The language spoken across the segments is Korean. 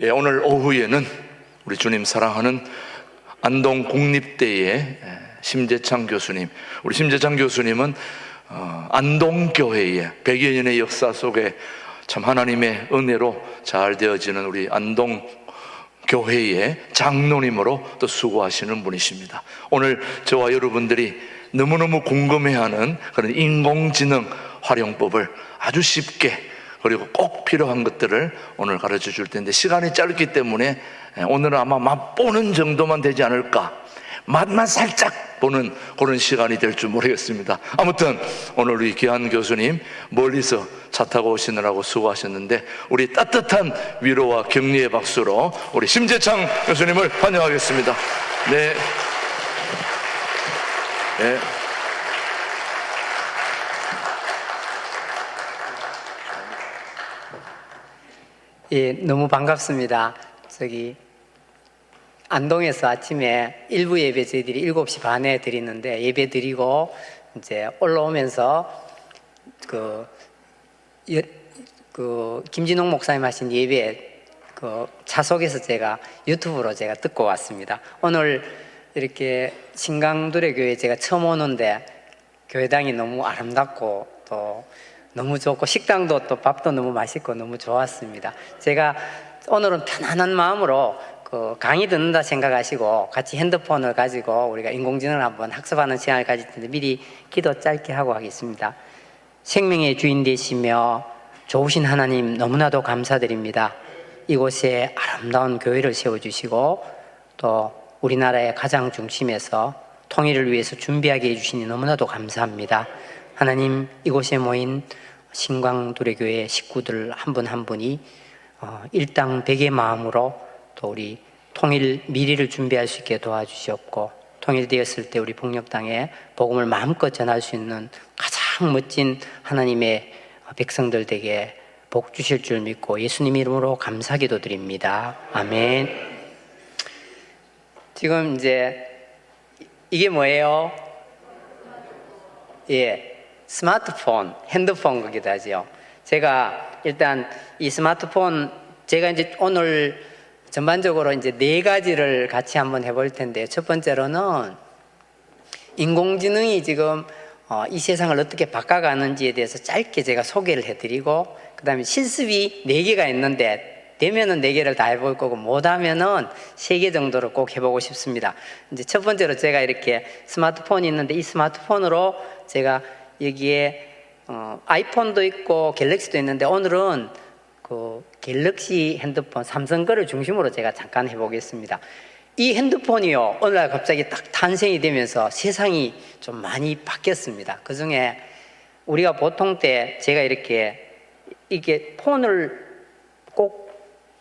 예, 오늘 오후에는 우리 주님 사랑하는 안동 국립대의 심재창 교수님, 우리 심재창 교수님은 안동교회의 100여 년의 역사 속에 참 하나님의 은혜로 잘 되어지는 우리 안동교회의 장로님으로 또 수고하시는 분이십니다. 오늘 저와 여러분들이 너무너무 궁금해하는 그런 인공지능 활용법을 아주 쉽게, 그리고 꼭 필요한 것들을 오늘 가르쳐 줄 텐데, 시간이 짧기 때문에 오늘은 아마 맛보는 정도만 되지 않을까, 맛만 살짝 보는 그런 시간이 될 줄 모르겠습니다. 아무튼 오늘 우리 귀한 교수님 멀리서 차 타고 오시느라고 수고하셨는데, 우리 따뜻한 위로와 격려의 박수로 우리 심재창 교수님을 환영하겠습니다. 네. 네. 예, 너무 반갑습니다. 안동에서 아침에 일부 예배 저희들이 7시 반에 드리는데, 예배 드리고 이제 올라오면서 김진홍 목사님 하신 예배 차속에서 제가 유튜브로 제가 듣고 왔습니다. 오늘 이렇게 신강두레교회 제가 처음 오는데 교회당이 너무 아름답고 또 너무 좋고, 식당도 또 밥도 너무 맛있고 너무 좋았습니다. 제가 오늘은 편안한 마음으로 강의 듣는다 생각하시고 같이 핸드폰을 가지고 우리가 인공지능을 한번 학습하는 시간을 가질 텐데, 미리 기도 짧게 하고 하겠습니다. 생명의 주인 되시며 좋으신 하나님, 너무나도 감사드립니다. 이곳에 아름다운 교회를 세워주시고 또 우리나라의 가장 중심에서 통일을 위해서 준비하게 해주시니 너무나도 감사합니다. 하나님, 이곳에 모인 신광두레교회 식구들 한 분 한 분이 일당 백의 마음으로 또 우리 통일 미래를 준비할 수 있게 도와주시옵고, 통일되었을 때 우리 복력당에 복음을 마음껏 전할 수 있는 가장 멋진 하나님의 백성들 되게 복 주실 줄 믿고 예수님 이름으로 감사기도 드립니다. 아멘. 지금 이제 이게 뭐예요? 예. 스마트폰, 핸드폰 거기도 하죠. 제가 일단 이 스마트폰, 제가 이제 오늘 전반적으로 이제 4가지를 같이 한번 해볼 텐데, 첫 번째로는 인공지능이 지금 이 세상을 어떻게 바꿔가는지에 대해서 짧게 제가 소개를 해드리고, 그 다음에 실습이 4개가 있는데 되면은 4개를 다 해볼 거고, 못하면은 3개 정도를 꼭 해보고 싶습니다. 이제 첫 번째로 제가 이렇게 스마트폰이 있는데, 이 스마트폰으로 제가 여기에 아이폰도 있고 갤럭시도 있는데, 오늘은 갤럭시 핸드폰 삼성 거를 중심으로 제가 잠깐 해보겠습니다. 이 핸드폰이요, 어느 날 갑자기 딱 탄생이 되면서 세상이 좀 많이 바뀌었습니다. 그 중에 우리가 보통 때 제가 이게 폰을 꼭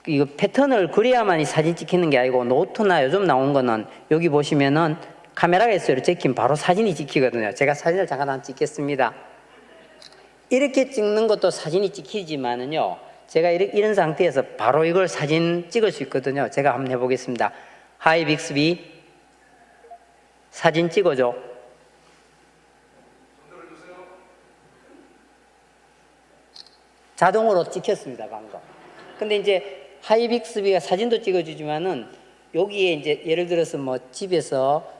이거 패턴을 그려야만이 사진 찍히는 게 아니고, 노트나 요즘 나온 거는 여기 보시면은 카메라가 있어요. 찍히면 바로 사진이 찍히거든요. 제가 사진을 잠깐 한번 찍겠습니다. 이렇게 찍는 것도 사진이 찍히지만은요, 제가 이런 상태에서 바로 이걸 사진 찍을 수 있거든요. 제가 한번 해보겠습니다. 하이 빅스비, 사진 찍어줘. 자동으로 찍혔습니다, 방금. 근데 이제 하이 빅스비가 사진도 찍어주지만은, 여기에 이제 예를 들어서 뭐 집에서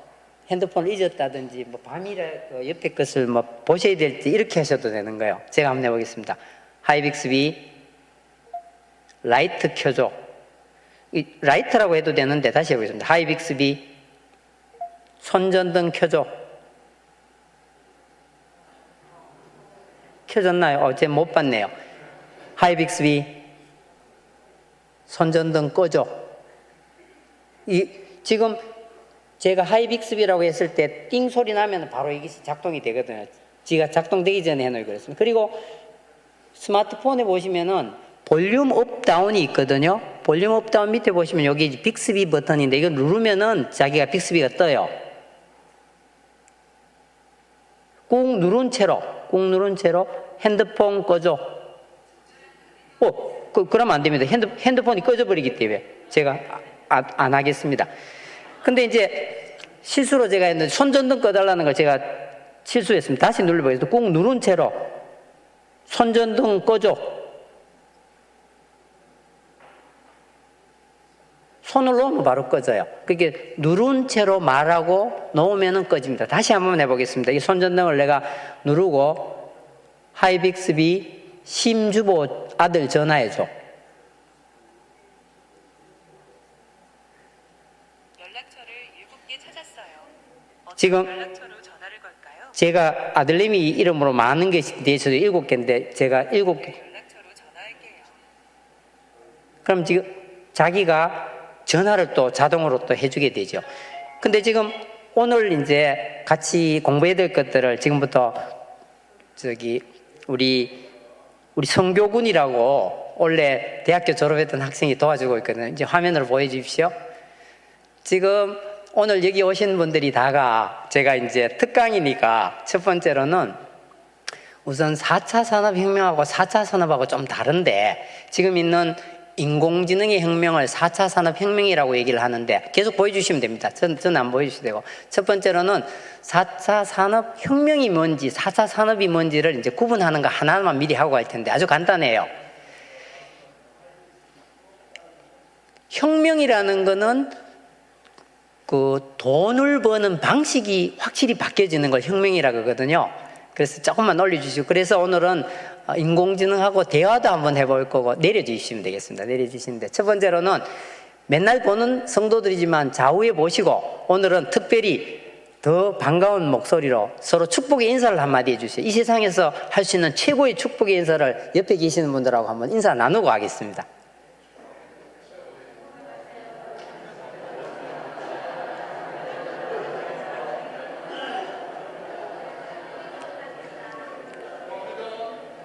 핸드폰을 잊었다든지, 뭐 밤이라 옆에 것을 뭐 보셔야 될지 이렇게 하셔도 되는 거예요. 제가 한번 해보겠습니다. 하이 빅스비, 라이트 켜줘. 이 라이트라고 해도 되는데 다시 해보겠습니다. 하이 빅스비, 손전등 켜줘. 켜졌나요? 제가 못 봤네요. 하이 빅스비, 손전등 꺼줘. 지금 제가 하이 빅스비라고 했을 때 띵 소리 나면 바로 이게 작동이 되거든요. 지가 작동되기 전에 해놓고 그랬습니다. 그리고 스마트폰에 보시면은 볼륨 업 다운이 있거든요. 볼륨 업 다운 밑에 보시면 여기 빅스비 버튼인데, 이거 누르면은 자기가 빅스비가 떠요. 꾹 누른 채로 핸드폰 꺼줘. 그러면 안 됩니다. 핸드폰이 꺼져버리기 때문에 제가 안 하겠습니다. 근데 이제 실수로 제가 했는데, 손전등 꺼달라는 걸 제가 실수했습니다. 다시 눌러보겠습니다. 꾹 누른 채로 손전등 꺼줘. 손을 놓으면 바로 꺼져요. 그게 누른 채로 말하고 놓으면 꺼집니다. 다시 한번 해보겠습니다. 이 손전등을 내가 누르고 하이빅스비 심주보 아들 전화해줘. 연락처를 7개 찾았어요. 지금 연락처로 전화를 걸까요? 제가 아들님이 이름으로 많은 게 대해서 7개인데 제가 7개. 연락처로 전화할게요. 그럼 지금 자기가 전화를 또 자동으로 또 해주게 되죠. 근데 지금 오늘 이제 같이 공부해야 될 것들을 지금부터 우리 성교군이라고 원래 대학교 졸업했던 학생이 도와주고 있거든요. 이제 화면으로 보여주십시오. 지금 오늘 여기 오신 분들이 다가 제가 이제 특강이니까 첫 번째로는 우선 4차 산업혁명하고 4차 산업하고 좀 다른데 지금 있는 인공지능의 혁명을 4차 산업혁명이라고 얘기를 하는데 계속 보여주시면 됩니다. 저는 안 보여주셔도 되고 첫 번째로는 4차 산업혁명이 뭔지 4차 산업이 뭔지를 이제 구분하는 거 하나만 미리 하고 갈 텐데 아주 간단해요. 혁명이라는 거는 그 돈을 버는 방식이 확실히 바뀌어지는 걸 혁명이라고 하거든요. 그래서 조금만 올려주시고 그래서 오늘은 인공지능하고 대화도 한번 해볼 거고 내려주시면 되겠습니다. 내려주시는데 첫 번째로는 맨날 보는 성도들이지만 좌우에 보시고 오늘은 특별히 더 반가운 목소리로 서로 축복의 인사를 한마디 해주세요. 이 세상에서 할 수 있는 최고의 축복의 인사를 옆에 계시는 분들하고 한번 인사 나누고 하겠습니다.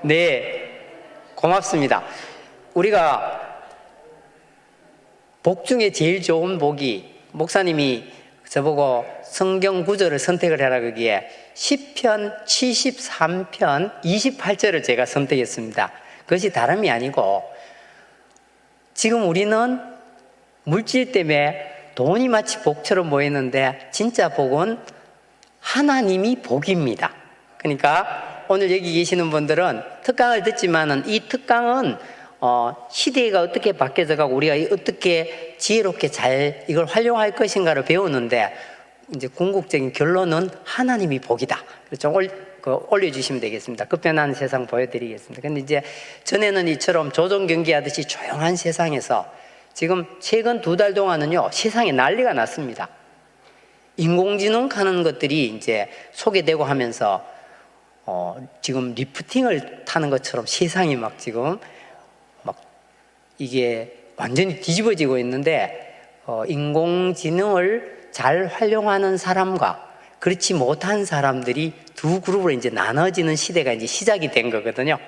네, 고맙습니다. 우리가 복 중에 제일 좋은 복이 목사님이 저보고 성경 구절을 선택을 해라 그기에 시편 73편 28절을 제가 선택했습니다. 그것이 다름이 아니고 지금 우리는 물질 때문에 돈이 마치 복처럼 보이는데 진짜 복은 하나님이 복입니다. 그러니까 오늘 여기 계시는 분들은 특강을 듣지만은 이 특강은 시대가 어떻게 바뀌어져 가고 우리가 어떻게 지혜롭게 잘 이걸 활용할 것인가를 배우는데 이제 궁극적인 결론은 하나님이 복이다. 좀 올려주시면 되겠습니다. 급변하는 세상 보여드리겠습니다. 근데 이제 전에는 이처럼 조정 경기하듯이 조용한 세상에서 지금 최근 2달 동안은요 세상에 난리가 났습니다. 인공지능 하는 것들이 이제 소개되고 하면서 지금 리프팅을 타는 것처럼 세상이 막 지금 막 이게 완전히 뒤집어지고 있는데 인공지능을 잘 활용하는 사람과 그렇지 못한 사람들이 두 그룹으로 이제 나눠지는 시대가 이제 시작이 된 거거든요.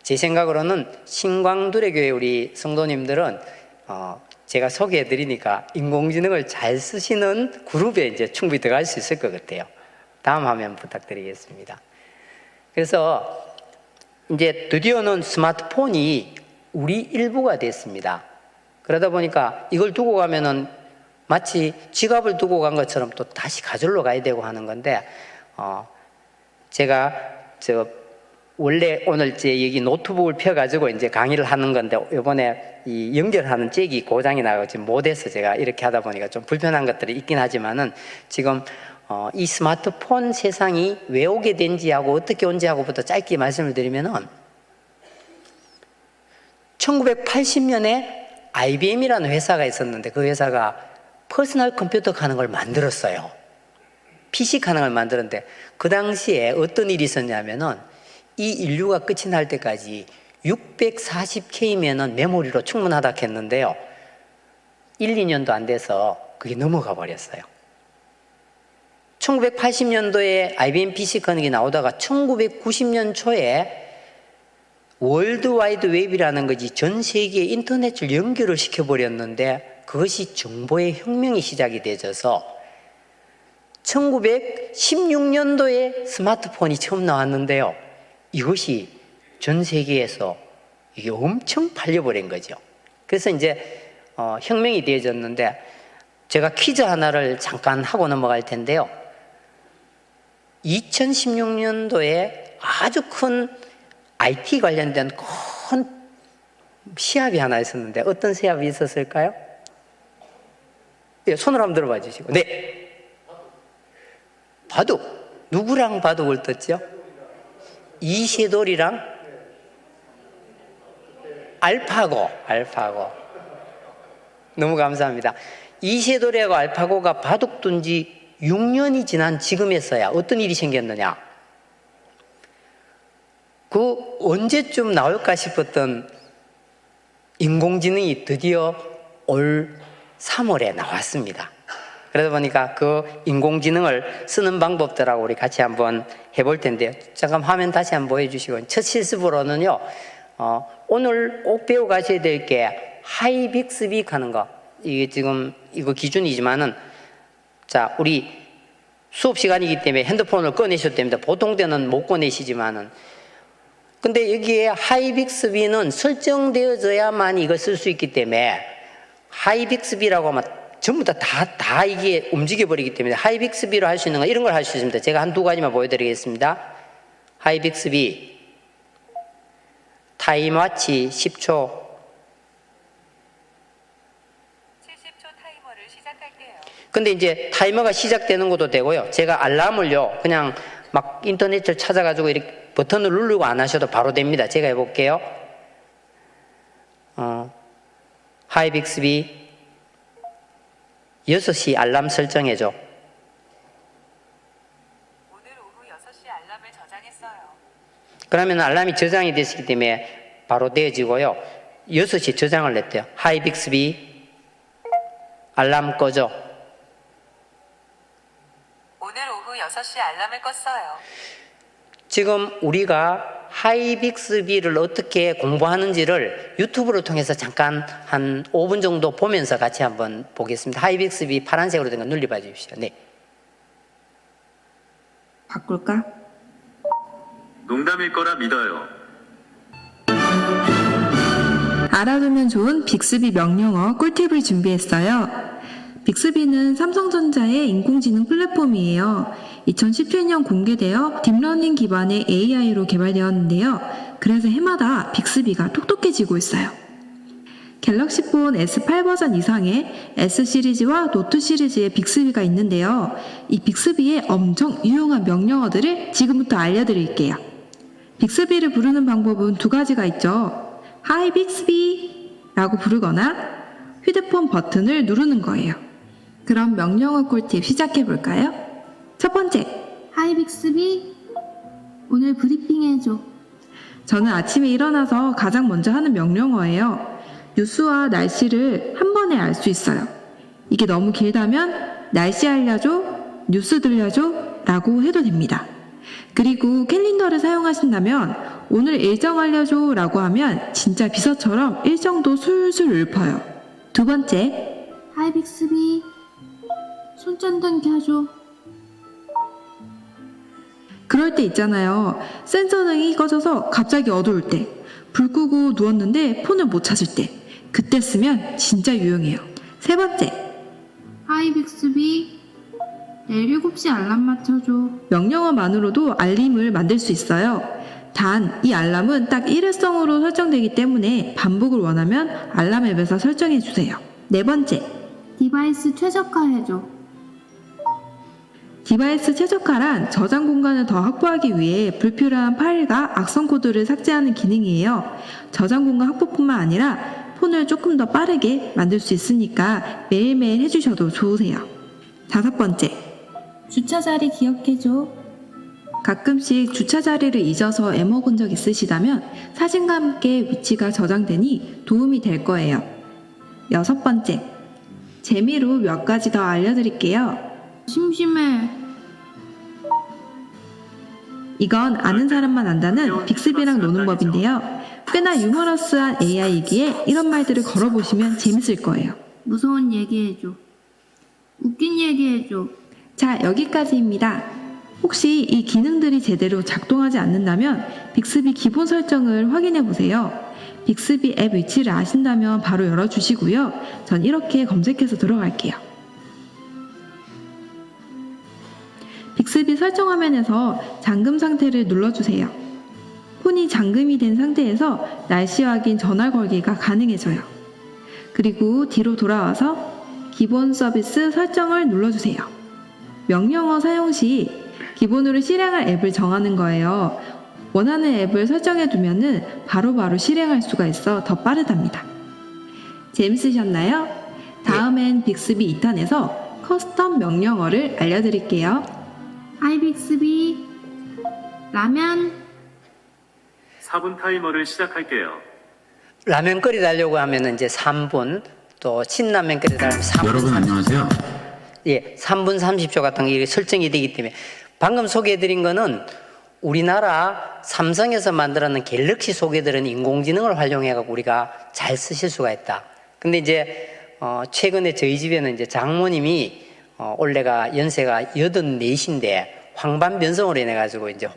제 생각으로는 신광두레교회 우리 성도님들은 제가 소개해 드리니까 인공지능을 잘 쓰시는 그룹에 이제 충분히 들어갈 수 있을 것 같아요. 다음 화면 부탁드리겠습니다. 그래서 이제 드디어는 스마트폰이 우리 일부가 됐습니다. 그러다 보니까 이걸 두고 가면은 마치 지갑을 두고 간 것처럼 또 다시 가지러 가야 되고 하는 건데, 제가 원래 오늘 제 여기 노트북을 펴가지고 이제 강의를 하는 건데, 이번에 이 연결하는 잭이 고장이 나고 지금 못해서 제가 이렇게 하다 보니까 좀 불편한 것들이 있긴 하지만은 지금 이 스마트폰 세상이 왜 오게 된지하고 어떻게 온지하고부터 짧게 말씀을 드리면은 1980년에 IBM이라는 회사가 있었는데 그 회사가 퍼스널 컴퓨터 하는 걸 만들었어요. PC 하는 걸 만들었는데 그 당시에 어떤 일이 있었냐면은 이 인류가 끝이 날 때까지 640K면은 메모리로 충분하다 했는데요. 1, 2년도 안 돼서 그게 넘어가 버렸어요. 1980년도에 IBM PC 커넥이 나오다가 1990년 초에 월드와이드 웹이라는 것이 전 세계에 인터넷을 연결을 시켜버렸는데 그것이 정보의 혁명이 시작이 되어서 1916년도에 스마트폰이 처음 나왔는데요. 이것이 전 세계에서 이게 엄청 팔려버린 거죠. 그래서 이제 혁명이 되어졌는데 제가 퀴즈 하나를 잠깐 하고 넘어갈 텐데요. 2016년도에 아주 큰 IT 관련된 큰 시합이 하나 있었는데 어떤 시합이 있었을까요? 예, 손을 한번 들어봐 주시고. 네. 바둑. 누구랑 바둑을 떴죠? 이세돌이랑 알파고. 너무 감사합니다. 이세돌하고 알파고가 바둑 둔 지 6년이 지난 지금에서야 어떤 일이 생겼느냐? 그 언제쯤 나올까 싶었던 인공지능이 드디어 올 3월에 나왔습니다. 그러다 보니까 그 인공지능을 쓰는 방법들하고 우리 같이 한번 해볼 텐데요. 잠깐 화면 다시 한번 보여주시고, 첫 실습으로는요, 오늘 꼭 배워 가셔야 될 게 하이빅스빅 하는 거. 이게 지금 이거 기준이지만은, 자, 우리 수업 시간이기 때문에 핸드폰을 꺼내셔도 됩니다. 보통 때는 못 꺼내시지만은. 근데 여기에 하이빅스비는 설정되어져야만 이걸 쓸 수 있기 때문에 하이빅스비라고 하면 전부 다 이게 움직여버리기 때문에 하이빅스비로 할 수 있는 거 이런 걸 할 수 있습니다. 제가 한두 가지만 보여드리겠습니다. 하이빅스비 타임와치 10초 70초 타이머를 시작할게요. 근데 이제 타이머가 시작되는 것도 되고요. 제가 알람을요 그냥 막 인터넷을 찾아가지고 이렇게 버튼을 누르고 안 하셔도 바로 됩니다. 제가 해볼게요. 하이빅스비 6시 알람 설정해줘. 오늘 오후 6시 알람을 저장했어요. 그러면 알람이 저장이 됐기 때문에 바로 되어지고요. 6시 저장을 냈대요. 하이빅스비 알람 꺼줘. 오늘 오후 6시 알람을 껐어요. 지금 우리가 하이빅스비를 어떻게 공부하는지를 유튜브를 통해서 잠깐 한 5분 정도 보면서 같이 한번 보겠습니다. 하이빅스비 파란색으로 된 거 눌러봐 주십시오. 네. 바꿀까? 농담일 거라 믿어요. 알아두면 좋은 빅스비 명령어 꿀팁을 준비했어요. 빅스비는 삼성전자의 인공지능 플랫폼이에요. 2017년 공개되어 딥러닝 기반의 AI로 개발되었는데요. 그래서 해마다 빅스비가 똑똑해지고 있어요. 갤럭시폰 S8 버전 이상의 S 시리즈와 노트 시리즈의 빅스비가 있는데요. 이 빅스비의 엄청 유용한 명령어들을 지금부터 알려드릴게요. 빅스비를 부르는 방법은 두 가지가 있죠. 하이 빅스비 라고 부르거나 휴대폰 버튼을 누르는 거예요. 그럼 명령어 꿀팁 시작해볼까요? 첫 번째, 하이 빅스비, 오늘 브리핑 해줘. 저는 아침에 일어나서 가장 먼저 하는 명령어예요. 뉴스와 날씨를 한 번에 알 수 있어요. 이게 너무 길다면 날씨 알려줘, 뉴스 들려줘 라고 해도 됩니다. 그리고 캘린더를 사용하신다면 오늘 일정 알려줘 라고 하면 진짜 비서처럼 일정도 술술 읊어요. 두 번째, 하이 빅스비, 손전등 켜줘. 그럴 때 있잖아요. 센서등이 꺼져서 갑자기 어두울 때, 불 끄고 누웠는데 폰을 못 찾을 때, 그때 쓰면 진짜 유용해요. 세 번째, 하이 빅스비, 내일 7시 알람 맞춰줘. 명령어만으로도 알림을 만들 수 있어요. 단, 이 알람은 딱 일회성으로 설정되기 때문에 반복을 원하면 알람 앱에서 설정해주세요. 네 번째, 디바이스 최적화해줘. 디바이스 최적화란 저장 공간을 더 확보하기 위해 불필요한 파일과 악성 코드를 삭제하는 기능이에요. 저장 공간 확보뿐만 아니라 폰을 조금 더 빠르게 만들 수 있으니까 매일매일 해주셔도 좋으세요. 다섯 번째, 주차 자리 기억해줘. 가끔씩 주차 자리를 잊어서 애먹은 적 있으시다면 사진과 함께 위치가 저장되니 도움이 될 거예요. 여섯 번째, 재미로 몇 가지 더 알려드릴게요. 심심해. 이건 아는 사람만 안다는 빅스비랑 노는 법인데요. 꽤나 유머러스한 AI이기에 이런 말들을 걸어보시면 재밌을 거예요. 무서운 얘기해줘. 웃긴 얘기해줘. 자, 여기까지입니다. 혹시 이 기능들이 제대로 작동하지 않는다면 빅스비 기본 설정을 확인해 보세요. 빅스비 앱 위치를 아신다면 바로 열어주시고요. 전 이렇게 검색해서 들어갈게요. 빅스비 설정 화면에서 잠금 상태를 눌러주세요. 폰이 잠금이 된 상태에서 날씨 확인 전화 걸기가 가능해져요. 그리고 뒤로 돌아와서 기본 서비스 설정을 눌러주세요. 명령어 사용 시 기본으로 실행할 앱을 정하는 거예요. 원하는 앱을 설정해 두면은 바로바로 실행할 수가 있어 더 빠르답니다. 재밌으셨나요? 다음엔 빅스비 2탄에서 커스텀 명령어를 알려드릴게요. 하이 빅스비. 라면. 4분 타이머를 시작할게요. 라면 끓이달라고 하면 이제 3분, 또 신라면 끓이달라면 3분. 여러분 안녕하세요. 예, 3분 30초 같은 게 설정이 되기 때문에 방금 소개해드린 거는 우리나라 삼성에서 만들어낸 갤럭시 소개들은 인공지능을 활용해갖고 우리가 잘 쓰실 수가 있다. 근데 이제 최근에 저희 집에는 이제 장모님이 올해가 연세가 84인데 황반변성으로 인해가지고 이제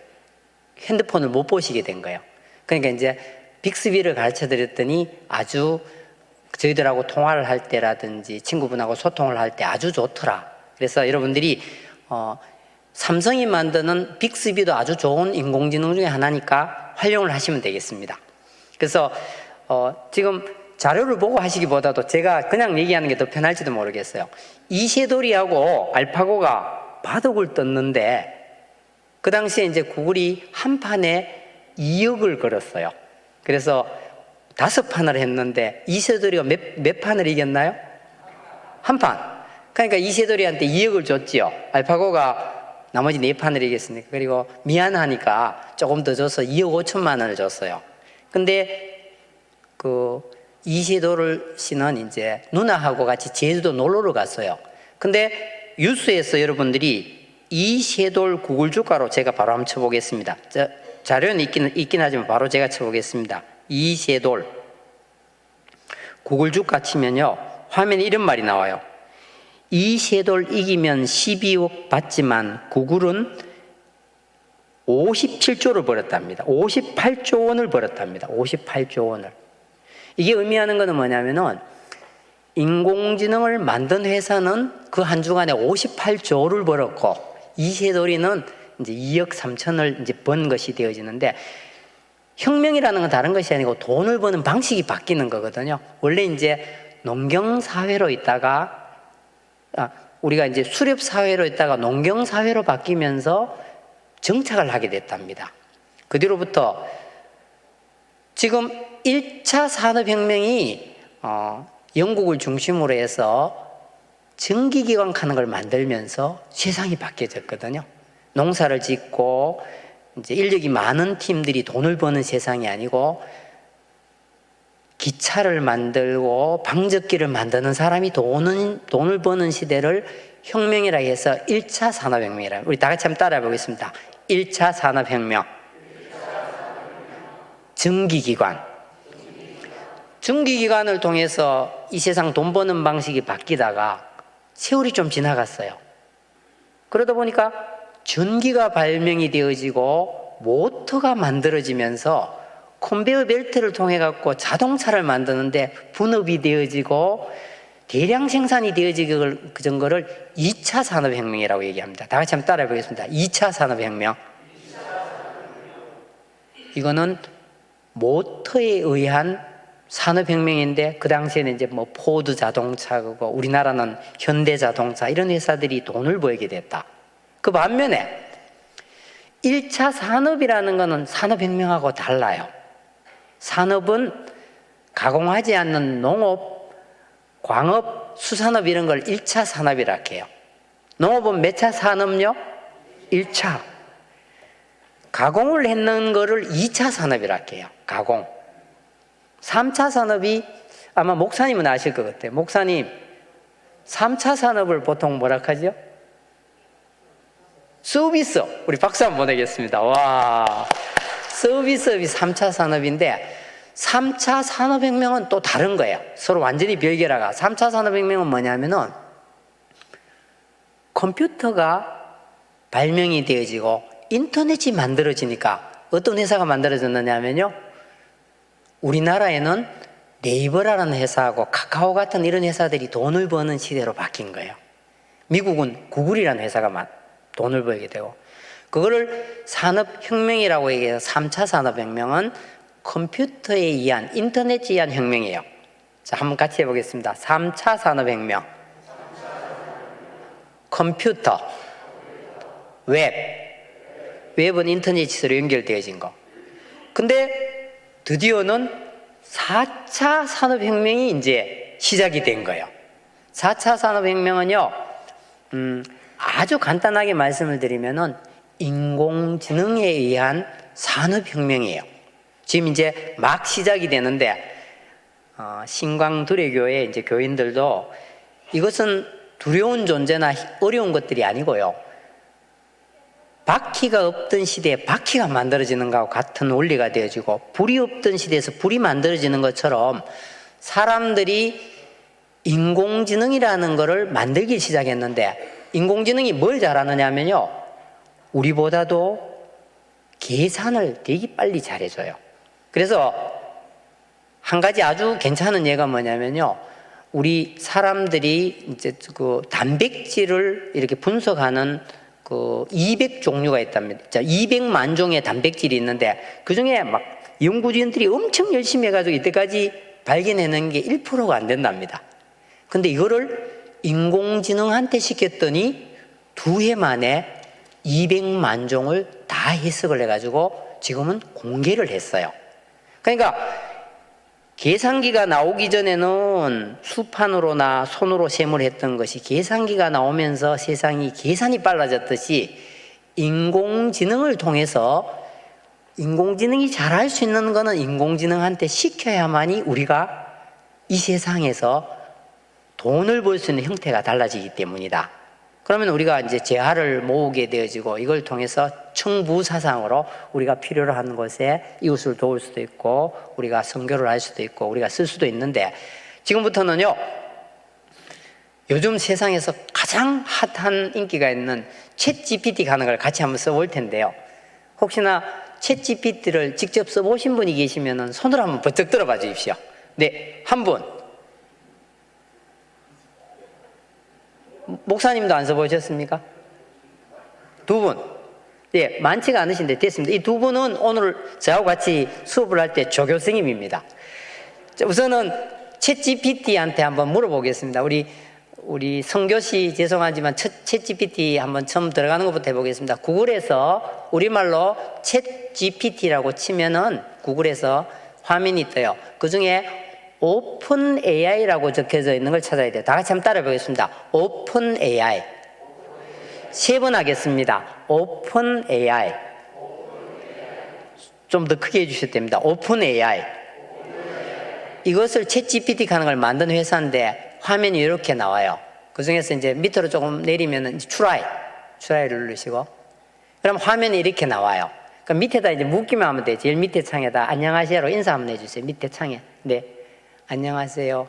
핸드폰을 못 보시게 된 거예요. 그러니까 이제 빅스비를 가르쳐 드렸더니 아주 저희들하고 통화를 할 때라든지 친구분하고 소통을 할 때 아주 좋더라. 그래서 여러분들이 삼성이 만드는 빅스비도 아주 좋은 인공지능 중에 하나니까 활용을 하시면 되겠습니다. 그래서 지금 자료를 보고 하시기보다도 제가 그냥 얘기하는 게 더 편할지도 모르겠어요. 이세돌이하고 알파고가 바둑을 떴는데 그 당시에 이제 구글이 한 판에 2억을 걸었어요. 그래서 5판을 했는데 이세돌이가 몇 판을 이겼나요? 한 판. 그러니까 이세돌이한테 2억을 줬지요. 알파고가 나머지 4판을 이겼으니까. 그리고 미안하니까 조금 더 줘서 2억 5천만 원을 줬어요. 근데 그 이세돌 씨는 이제 누나하고 같이 제주도 놀러를 갔어요. 근데 뉴스에서 여러분들이 이세돌 구글 주가로 제가 바로 한번 쳐보겠습니다. 자료는 있긴 하지만 바로 제가 쳐보겠습니다. 이세돌 구글 주가 치면요 화면에 이런 말이 나와요. 이세돌 이기면 12억 받지만 구글은 57조를 벌었답니다. 58조 원을 벌었답니다. 58조 원을. 이게 의미하는 것은 뭐냐면은 인공지능을 만든 회사는 그 한 주간에 58조를 벌었고 이세돌이는 이제 2억 3천을 이제 번 것이 되어지는데 혁명이라는 건 다른 것이 아니고 돈을 버는 방식이 바뀌는 거거든요. 원래 이제 농경사회로 있다가 우리가 이제 수렵사회로 있다가 농경사회로 바뀌면서 정착을 하게 됐답니다. 그 뒤로부터 지금 1차 산업혁명이 영국을 중심으로 해서 전기기관 하는 걸 만들면서 세상이 바뀌어졌거든요. 농사를 짓고 이제 인력이 많은 팀들이 돈을 버는 세상이 아니고 기차를 만들고 방적기를 만드는 사람이 돈을 버는 시대를 혁명이라 해서 1차 산업혁명이라. 우리 다 같이 한번 따라해 보겠습니다. 1차 산업혁명. 전기기관. 전기기관을 통해서 이 세상 돈 버는 방식이 바뀌다가 세월이 좀 지나갔어요. 그러다 보니까 전기가 발명이 되어지고 모터가 만들어지면서 컨베이어 벨트를 통해 갖고 자동차를 만드는데 분업이 되어지고 대량 생산이 되어지고 그런 거를 2차 산업혁명이라고 얘기합니다. 다 같이 한번 따라해 보겠습니다. 2차 산업혁명. 이거는 모터에 의한 산업혁명인데 그 당시에는 이제 뭐 포드 자동차고 우리나라는 현대자동차 이런 회사들이 돈을 벌게 됐다. 그 반면에 1차 산업이라는 것은 산업혁명하고 달라요. 산업은 가공하지 않는 농업, 광업, 수산업 이런 걸 1차 산업이라 해요. 농업은 몇 차 산업요? 1차. 가공을 했는 거를 2차 산업이라 해요. 가공. 3차 산업이 아마 목사님은 아실 것 같아요. 목사님, 3차 산업을 보통 뭐라 하죠? 서비스. 우리 박수 한번 보내겠습니다. 와, 서비스업이 3차 산업인데 3차 산업혁명은 또 다른 거예요. 서로 완전히 별개라가. 3차 산업혁명은 뭐냐면은 컴퓨터가 발명이 되어지고 인터넷이 만들어지니까 어떤 회사가 만들어졌느냐면요. 우리나라에는 네이버라는 회사하고 카카오 같은 이런 회사들이 돈을 버는 시대로 바뀐 거예요. 미국은 구글이라는 회사가 돈을 벌게 되고 그거를 산업혁명이라고 얘기해서 3차 산업혁명은 컴퓨터에 의한 인터넷에 의한 혁명이에요. 자, 한번 같이 해보겠습니다. 3차 산업혁명. 컴퓨터, 웹은 인터넷으로 연결되어진 거. 근데 드디어는 4차 산업혁명이 이제 시작이 된 거예요. 4차 산업혁명은요, 아주 간단하게 말씀을 드리면은 인공지능에 의한 산업혁명이에요. 지금 이제 막 시작이 되는데, 신광두레교회 이제 교인들도 이것은 두려운 존재나 어려운 것들이 아니고요. 바퀴가 없던 시대에 바퀴가 만들어지는 것과 같은 원리가 되어지고, 불이 없던 시대에서 불이 만들어지는 것처럼 사람들이 인공지능이라는 것을 만들기 시작했는데, 인공지능이 뭘 잘하느냐면요, 우리보다도 계산을 되게 빨리 잘해줘요. 그래서 한 가지 아주 괜찮은 예가 뭐냐면요, 우리 사람들이 이제 그 단백질을 이렇게 분석하는 그 200종류가 있답니다. 200만 종의 단백질이 있는데, 그 중에 막 연구진들이 엄청 열심히 해가지고 이때까지 발견해낸 게 1%가 안 된답니다. 근데 이거를 인공지능한테 시켰더니 2해 만에 200만 종을 다 해석을 해가지고 지금은 공개를 했어요. 그러니까 계산기가 나오기 전에는 수판으로나 손으로 세물했던 것이 계산기가 나오면서 세상이 계산이 빨라졌듯이, 인공지능을 통해서 인공지능이 잘할 수 있는 거는 인공지능한테 시켜야만이 우리가 이 세상에서 돈을 벌 수 있는 형태가 달라지기 때문이다. 그러면 우리가 이제 재화를 모으게 되어지고, 이걸 통해서 청부사상으로 우리가 필요로 하는 것에 이웃을 도울 수도 있고, 우리가 선교를 할 수도 있고, 우리가 쓸 수도 있는데, 지금부터는요, 요즘 세상에서 가장 핫한 인기가 있는 챗GPT 가는 걸 같이 한번 써볼 텐데요. 혹시나 챗GPT를 직접 써보신 분이 계시면 손을 한번 번쩍 들어봐 주십시오. 네, 한 분. 목사님도 안 써보셨습니까? 2분. 예, 많지가 않으신데 됐습니다. 이 2분은 오늘 저하고 같이 수업을 할 때 조교생님입니다. 우선은 챗GPT한테 한번 물어보겠습니다. 우리 성교시 죄송하지만 챗GPT 한번 처음 들어가는 것부터 해보겠습니다. 구글에서 우리말로 챗GPT라고 치면은 구글에서 화면이 떠요. 그 중에 오픈 AI라고 적혀져 있는 걸 찾아야 돼요. 다 같이 한번 따라해 보겠습니다. 오픈 AI. 3번 하겠습니다. 오픈 AI. 좀 더 크게 해주셔야 됩니다. 오픈 AI. 이것을 챗GPT 하는 걸 만든 회사인데 화면이 이렇게 나와요. 그 중에서 이제 밑으로 조금 내리면은 try를 누르시고, 그럼 화면이 이렇게 나와요. 그럼 밑에다 이제 묶기만 하면 돼요. 제일 밑에 창에다 안녕하세요로 인사 한번 해주세요. 밑에 창에. 네. 안녕하세요.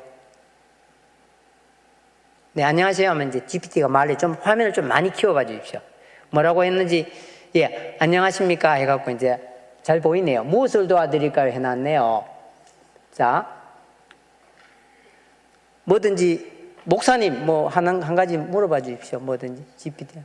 네, 안녕하세요 하면 이제 GPT가 말을 좀, 화면을 좀 많이 키워봐 주십시오. 뭐라고 했는지, 예, 안녕하십니까 해갖고 이제 잘 보이네요. 무엇을 도와드릴까요 해놨네요. 자, 뭐든지, 목사님 뭐 한 가지 물어봐 주십시오. 뭐든지, GPT.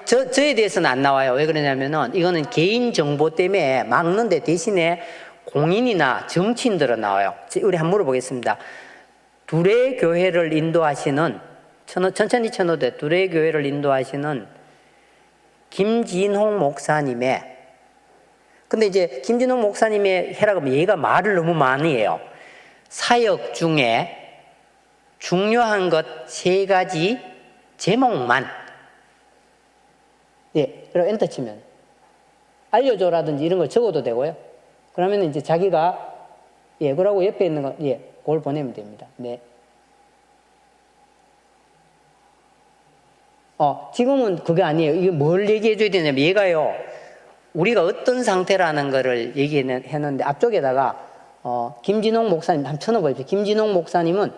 저에 대해서는 안 나와요. 왜 그러냐면은 이거는 개인정보 때문에 막는데, 대신에 공인이나 정치인들은 나와요. 우리 한번 물어보겠습니다. 두레교회를 인도하시는, 천천히 쳐놓되 두레교회를 인도하시는 김진홍 목사님의, 근데 이제 김진홍 목사님의 해라고 얘가 말을 너무 많이 해요. 사역 중에 중요한 것 3가지 제목만, 예, 그리고 엔터 치면 알려줘라든지 이런 걸 적어도 되고요. 그러면 이제 자기가, 예, 그러고 옆에 있는 거, 예, 그걸 보내면 됩니다. 네. 지금은 그게 아니에요. 이게 뭘 얘기해줘야 되냐면, 얘가요, 우리가 어떤 상태라는 거를 얘기했는데, 앞쪽에다가, 김진홍 목사님, 한번 쳐놓으십시오. 김진홍 목사님은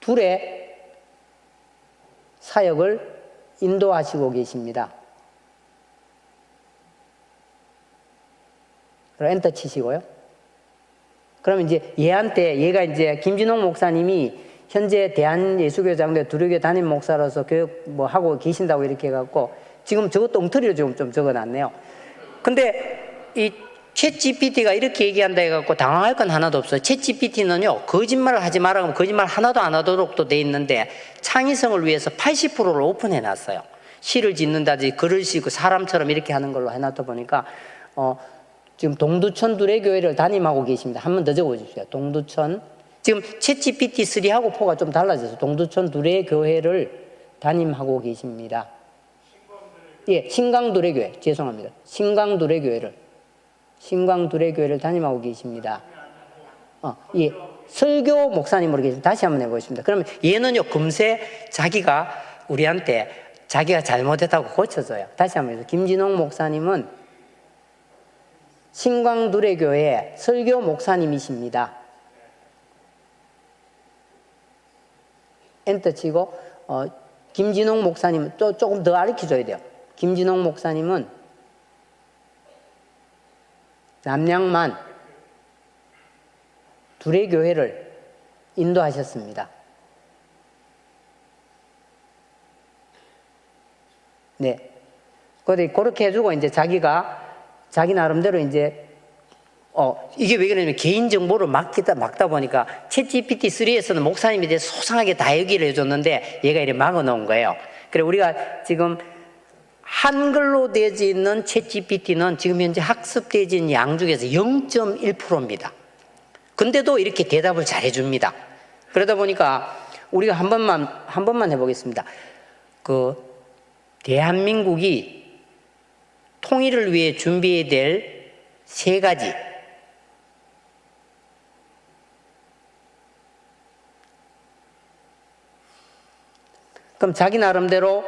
둘의 사역을 인도하시고 계십니다. 그럼 엔터 치시고요. 그러면 이제 얘가 이제 김진홍 목사님이 현재 대한예수교장대 두레교회 담임 목사로서 교육 뭐 하고 계신다고 이렇게 해갖고 지금 저것도 엉터리로 지금 좀 적어놨네요. 근데 이 챗 GPT가 이렇게 얘기한다 해갖고 당황할 건 하나도 없어요. 챗 GPT는요, 거짓말을 하지 말라고 거짓말 하나도 안 하도록도 돼 있는데 창의성을 위해서 80%를 오픈해 놨어요. 시를 짓는다든지 글을 쓰고 사람처럼 이렇게 하는 걸로 해놨다 보니까 지금 동두천 두레교회를 담임하고 계십니다. 한 번 더 적어주십시오. 동두천. 지금 챗 GPT 3하고 4가 좀 달라져서 동두천 두레교회를 담임하고 계십니다. 예, 신광두레교회. 죄송합니다. 신광두레교회를 담임하고 계십니다. 예. 설교 목사님으로 계십니다. 다시 한번 해보겠습니다. 그러면 얘는요, 금세 자기가 우리한테 자기가 잘못했다고 고쳐줘요. 다시 한번 해서 김진홍 목사님은 신광두레교회 설교 목사님이십니다. 엔터 치고 김진홍 목사님은 또 조금 더 가르쳐줘야 돼요. 김진홍 목사님은 남양만 두레교회를 인도하셨습니다. 네. 그렇게 해주고 이제 자기 나름대로 이제 이게 왜 그러냐면 개인정보를 막다 보니까 챗 GPT-3에서는 목사님에 대해 소상하게 다 얘기를 해줬는데 얘가 이렇게 막아놓은 거예요. 그래 우리가 지금 한글로 되어져 있는 챗 GPT는 지금 현재 학습되어져 있는 양 중에서 0.1%입니다. 근데도 이렇게 대답을 잘해줍니다. 그러다 보니까 우리가 한 번만 해보겠습니다. 대한민국이 통일을 위해 준비해야 될 3가지. 그럼 자기 나름대로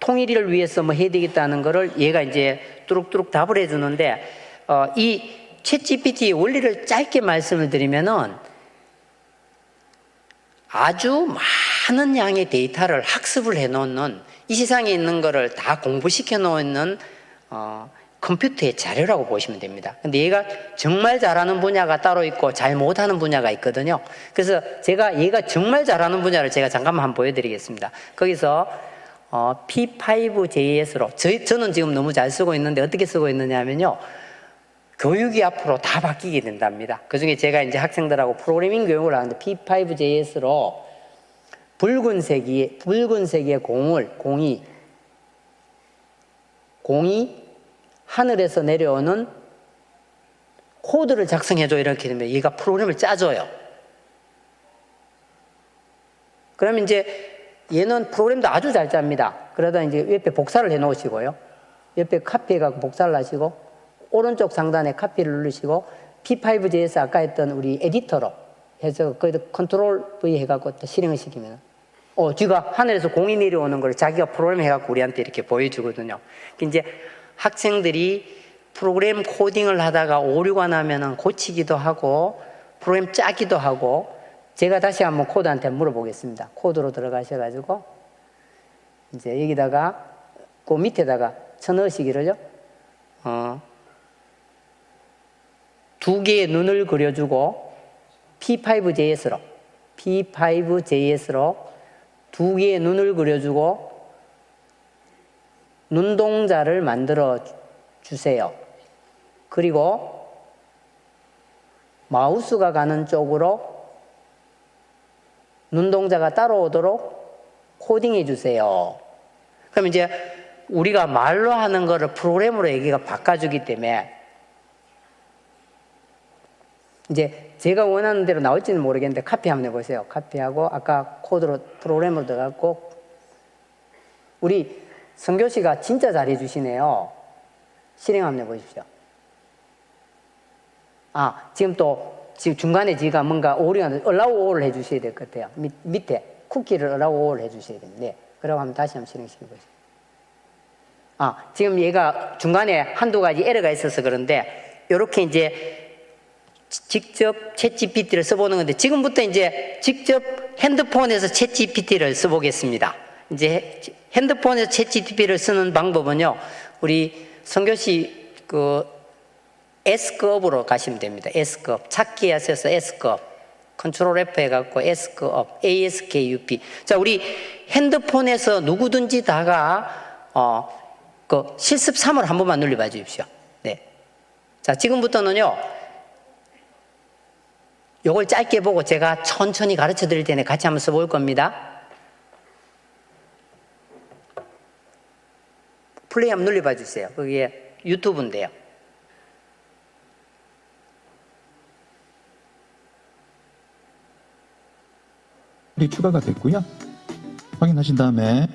통일을 위해서 뭐 해야 되겠다는 거를 얘가 이제 뚜룩뚜룩 답을 해주는데, 이 챗 GPT의 원리를 짧게 말씀을 드리면은 아주 많은 양의 데이터를 학습을 해 놓는, 이 세상에 있는 거를 다 공부시켜 놓는 컴퓨터의 자료라고 보시면 됩니다. 근데 얘가 정말 잘하는 분야가 따로 있고 잘 못하는 분야가 있거든요. 그래서 제가 얘가 정말 잘하는 분야를 제가 잠깐만 한번 보여드리겠습니다. 거기서 P5JS로 저는 지금 너무 잘 쓰고 있는데 어떻게 쓰고 있느냐면요, 교육이 앞으로 다 바뀌게 된답니다. 그중에 제가 이제 학생들하고 프로그래밍 교육을 하는데 P5JS로 붉은색의 공이 하늘에서 내려오는 코드를 작성해줘 이렇게 되면 얘가 프로그램을 짜줘요. 그러면 이제 얘는 프로그램도 아주 잘 짭니다. 그러다 이제 옆에 복사를 해 놓으시고요. 옆에 카피해갖고 복사를 하시고 오른쪽 상단에 카피를 누르시고 P5JS 아까 했던 우리 에디터로 해서 거기다 컨트롤 V 해갖고 또 실행을 시키면 뒤가 하늘에서 공이 내려오는 걸 자기가 프로그램 해갖고 우리한테 이렇게 보여주거든요. 이제 학생들이 프로그램 코딩을 하다가 오류가 나면은 고치기도 하고 프로그램 짜기도 하고, 제가 다시 한번 코드한테 물어보겠습니다. 코드로 들어가셔가지고 이제 여기다가 그 밑에다가 쳐넣으시기를요. 2개의 눈을 그려주고 P5JS로 2개의 눈을 그려주고 눈동자를 만들어 주세요. 그리고 마우스가 가는 쪽으로 눈동자가 따라오도록 코딩해 주세요. 그럼 이제 우리가 말로 하는 거를 프로그램으로 얘기가 바꿔주기 때문에 이제 제가 원하는 대로 나올지는 모르겠는데 카피 한번 해보세요. 카피하고 아까 코드로 프로그램으로 들어갔고, 우리 성교 씨가 진짜 잘해 주시네요. 실행 한번 해보십시오. 지금 중간에 지가 뭔가 오류가 allow all을 해주셔야 될 것 같아요. 밑에 쿠키를 allow all 해주셔야 됩니다. 네. 그러고 한번 다시 한번 실행시켜 보세요. 지금 얘가 중간에 한두 가지 에러가 있어서 그런데 이렇게 이제 직접 챗 GPT를 써보는 건데, 지금부터 이제 직접 핸드폰에서 챗 GPT를 써보겠습니다. 이제 핸드폰에서 챗 GPT를 쓰는 방법은요, 우리 성교씨 S급으로 가시면 됩니다. S급. 찾기 하셔서 S급. 컨트롤 F 해갖고 S급. ASKUP. 자, 우리 핸드폰에서 누구든지 다가 실습 3을 한 번만 눌러봐 주십시오. 네. 자, 자, 지금부터는요, 요걸 짧게 보고 제가 천천히 가르쳐 드릴 테니 같이 한번 써볼 겁니다. 플레이 한번 눌러봐 주세요. 거기에 유튜브인데요. 추가가 됐고요. 확인하신 다음에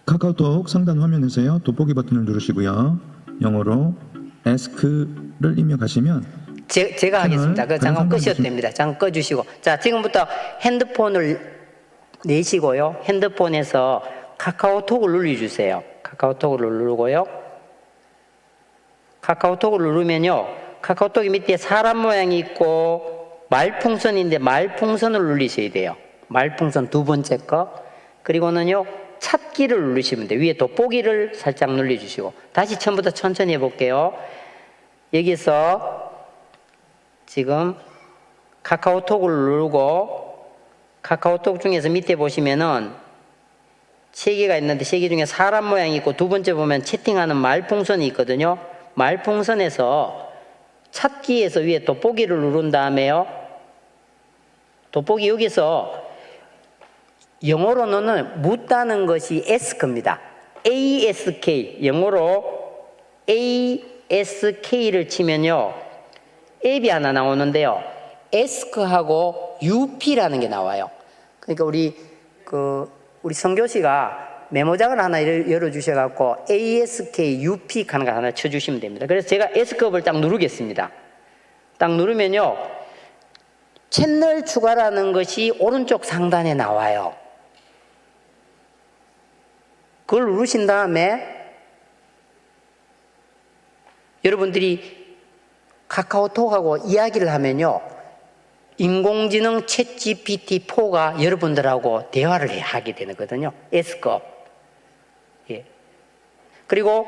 카카오톡 상단 화면에서요. 돋보기 버튼을 누르시고요. 영어로 ask를 입력하시면 제가 하겠습니다. 그 잠깐 끄셔도 됩니다. 잠깐 꺼주시고. 자, 지금부터 핸드폰을 내시고요. 핸드폰에서 카카오톡을 눌러주세요. 카카오톡을 누르고요. 카카오톡을 누르면요. 카카오톡 밑에 사람 모양이 있고 말풍선인데 말풍선을 누르셔야 돼요. 말풍선 두 번째 거. 그리고는요. 찾기를 누르시면 돼요. 위에 돋보기를 살짝 눌러주시고. 다시 처음부터 천천히 해볼게요. 여기서 지금 카카오톡을 누르고 카카오톡 중에서 밑에 보시면은 3개가 있는데 3개 중에 사람 모양이 있고 두 번째 보면 채팅하는 말풍선이 있거든요. 말풍선에서 찾기에서 위에 돋보기를 누른 다음에요. 돋보기 여기서 영어로는 묻다는 것이 ask입니다. ask, 영어로 ask를 치면요. 앱이 하나 나오는데요. ask하고 up라는 게 나와요. 그러니까 우리 성교씨가 메모장을 하나 열어주셔갖고 ask, up 하는 거 하나 쳐주시면 됩니다. 그래서 제가 ask업을 딱 누르겠습니다. 딱 누르면요. 채널 추가라는 것이 오른쪽 상단에 나와요. 그걸 누르신 다음에 여러분들이 카카오톡하고 이야기를 하면요. 인공지능 챗GPT4가 여러분들하고 대화를 하게 되거든요. S급. 예. 그리고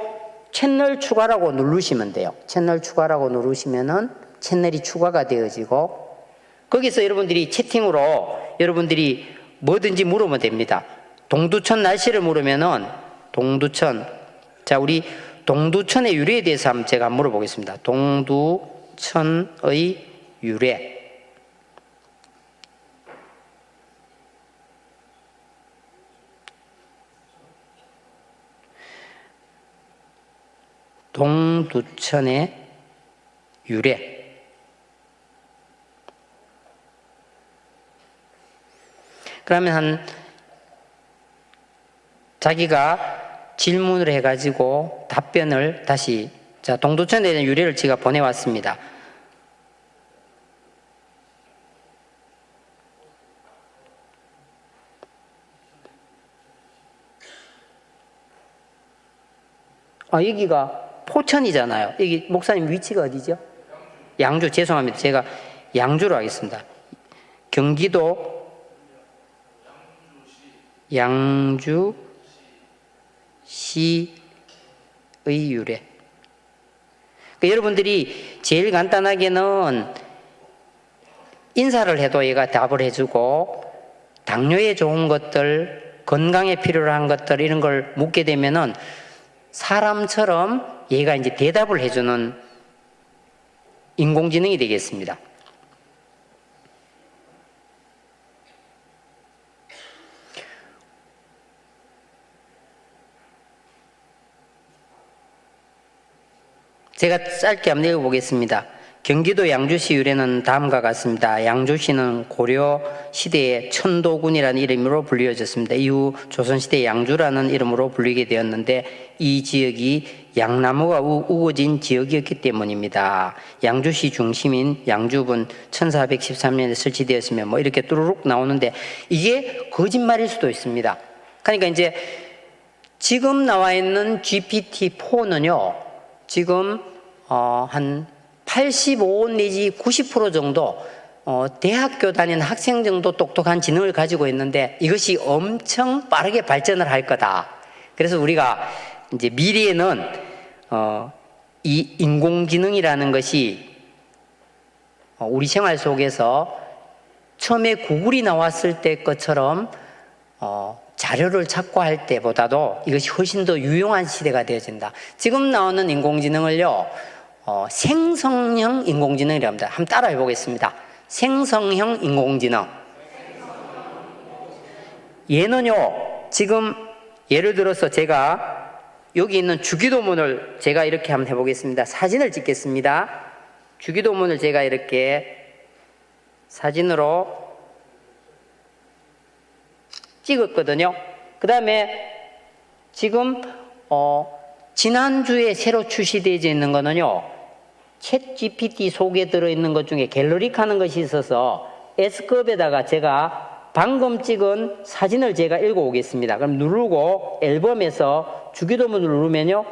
채널 추가라고 누르시면 돼요. 채널 추가라고 누르시면은 채널이 추가가 되어지고 거기서 여러분들이 채팅으로 여러분들이 뭐든지 물으면 됩니다. 동두천 날씨를 물으면은 동두천. 자, 우리 동두천의 유래에 대해서 한번 제가 물어보겠습니다. 동두천의 유래. 동두천의 유래. 그러면 자기가 질문을 해가지고 답변을 다시, 자, 동두천에 대한 유래를 제가 보내왔습니다. 여기가 포천이잖아요. 여기 목사님 위치가 어디죠? 양주, 죄송합니다. 제가 양주로 하겠습니다. 경기도 양주시의 유래. 그러니까 여러분들이 제일 간단하게는 인사를 해도 얘가 답을 해주고 당뇨에 좋은 것들, 건강에 필요한 것들 이런 걸 묻게 되면은 사람처럼 얘가 이제 대답을 해주는 인공지능이 되겠습니다. 제가 짧게 한번 읽어보겠습니다. 경기도 양주시 유래는 다음과 같습니다. 양주시는 고려 시대에 천도군이라는 이름으로 불리어졌습니다. 이후 조선시대 양주라는 이름으로 불리게 되었는데 이 지역이 양나무가 우거진 지역이었기 때문입니다. 양주시 중심인 양주군 1413년에 설치되었으며 뭐 이렇게 뚜루룩 나오는데 이게 거짓말일 수도 있습니다. 그러니까 이제 지금 나와 있는 GPT-4는요. 지금 한 85 내지 90% 정도 대학교 다니는 학생 정도 똑똑한 지능을 가지고 있는데 이것이 엄청 빠르게 발전을 할 거다. 그래서 우리가 이제 미래에는 이 인공지능이라는 것이 우리 생활 속에서 처음에 구글이 나왔을 때 것처럼 자료를 찾고 할 때보다도 이것이 훨씬 더 유용한 시대가 되어진다. 지금 나오는 인공지능을요, 생성형 인공지능이라고 합니다. 한번 따라해 보겠습니다. 생성형 인공지능. 얘는요, 지금 예를 들어서 제가 여기 있는 주기도문을 제가 이렇게 한번 해보겠습니다. 사진을 찍겠습니다. 주기도문을 제가 이렇게 사진으로 찍었거든요. 그 다음에 지금 지난주에 새로 출시되어 있는 거는요, 챗 GPT 속에 들어있는 것 중에 갤러리 하는 것이 있어서 S급에다가 제가 방금 찍은 사진을 제가 읽어오겠습니다. 그럼 누르고 앨범에서 주기도문을 누르면요,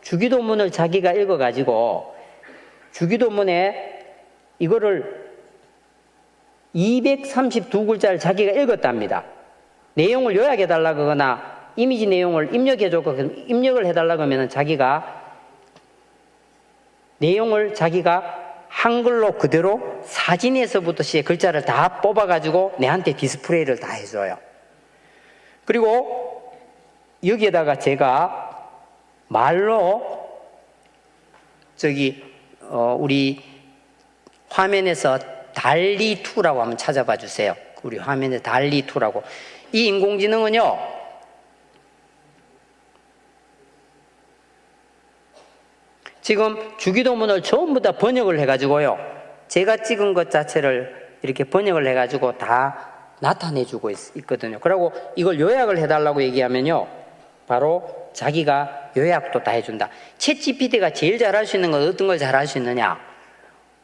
주기도문을 자기가 읽어가지고 주기도문에 이거를 232글자를 자기가 읽었답니다. 내용을 요약해달라고 하거나 이미지 내용을 입력해줬고 입력을 해달라고 하면 자기가 내용을 자기가 한글로 그대로 사진에서부터 시에 글자를 다 뽑아가지고 내한테 디스플레이를 다 해줘요. 그리고 여기에다가 제가 말로 우리 화면에서 달리2라고 한번 찾아봐 주세요. 우리 화면에 달리2라고. 이 인공지능은요, 지금 주기도문을 전부 다 번역을 해가지고요, 제가 찍은 것 자체를 이렇게 번역을 해가지고 다 나타내주고 있거든요. 그리고 이걸 요약을 해달라고 얘기하면요, 바로 자기가 요약도 다 해준다. 챗 GPT가 제일 잘할 수 있는 건 어떤 걸 잘할 수 있느냐?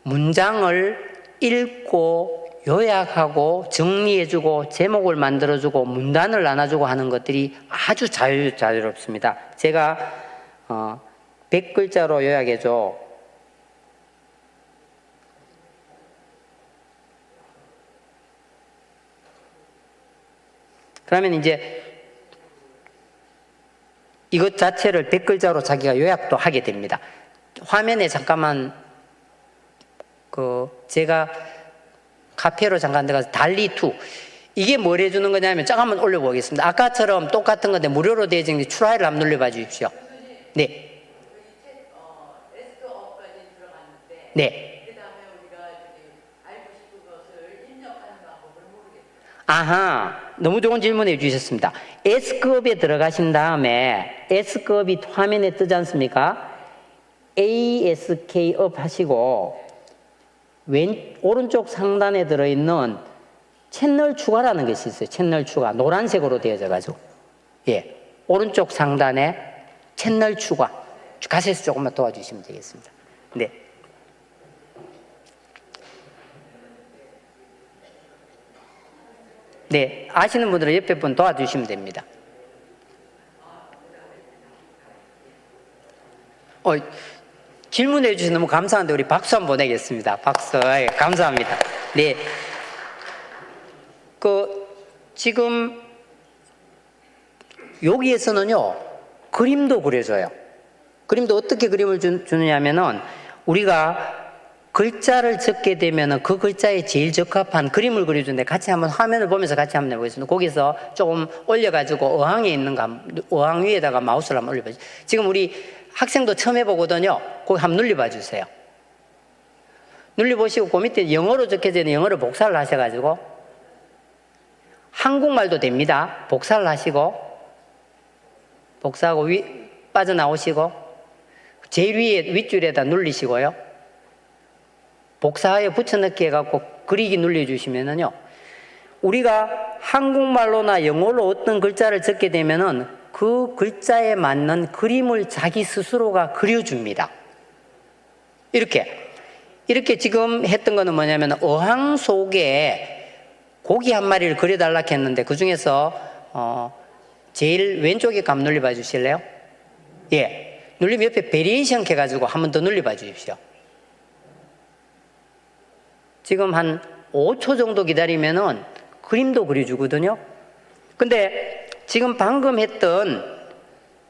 문장을 읽고 요약하고 정리해주고 제목을 만들어주고 문단을 나눠주고 하는 것들이 아주 자유롭습니다. 제가 100글자로 요약해줘. 그러면 이제 이것 자체를 100글자로 자기가 요약도 하게 됩니다. 화면에 잠깐만 제가 카페로 잠깐 들어가서 달리2 이게 뭘 해주는 거냐면 잠깐만 올려보겠습니다. 아까처럼 똑같은 건데 무료로 되어 있는 추라이를 한번 눌러봐 주십시오. 네. 네. 아하, 너무 좋은 질문해 주셨습니다. S급에 들어가신 다음에 S급이 화면에 뜨지 않습니까? ASK 업 하시고 오른쪽 상단에 들어있는 채널 추가라는 것이 있어요. 채널 추가. 노란색으로 되어져 가지고. 예. 오른쪽 상단에 채널 추가. 가세에서 조금만 도와주시면 되겠습니다. 네. 네. 아시는 분들은 옆에 분 도와주시면 됩니다. 질문해 주셔서 너무 감사한데 우리 박수 한번 보내겠습니다. 박수. 예, 감사합니다. 네. 지금 여기에서는요, 그림도 그려줘요. 그림도 어떻게 그림을 주느냐면은 우리가 글자를 적게 되면은 그 글자에 제일 적합한 그림을 그려주는데 같이 한번 화면을 보면서 같이 한번 해보겠습니다. 거기서 조금 올려가지고 어항에 있는 어항 위에다가 마우스를 한번 올려보세요. 지금 우리 학생도 처음 해보거든요. 거기 한번 눌려봐 주세요. 눌려보시고 그 밑에 영어로 적혀져 있는 영어를 복사를 하셔가지고 한국말도 됩니다. 복사를 하시고 복사하고 빠져나오시고 제일 위에 윗줄에다 눌리시고요. 복사하여 붙여넣기 해갖고 그리기 눌러주시면은요, 우리가 한국말로나 영어로 어떤 글자를 적게 되면은 그 글자에 맞는 그림을 자기 스스로가 그려줍니다. 이렇게 지금 했던 거는 뭐냐면 어항 속에 고기 한 마리를 그려달라 했는데 그 중에서 제일 왼쪽에 감 눌려봐 주실래요? 예. 눌리면 옆에 베리에이션 해가지고 한 번 더 눌려봐 주십시오. 지금 한 5초 정도 기다리면은 그림도 그려주거든요. 근데 지금 방금 했던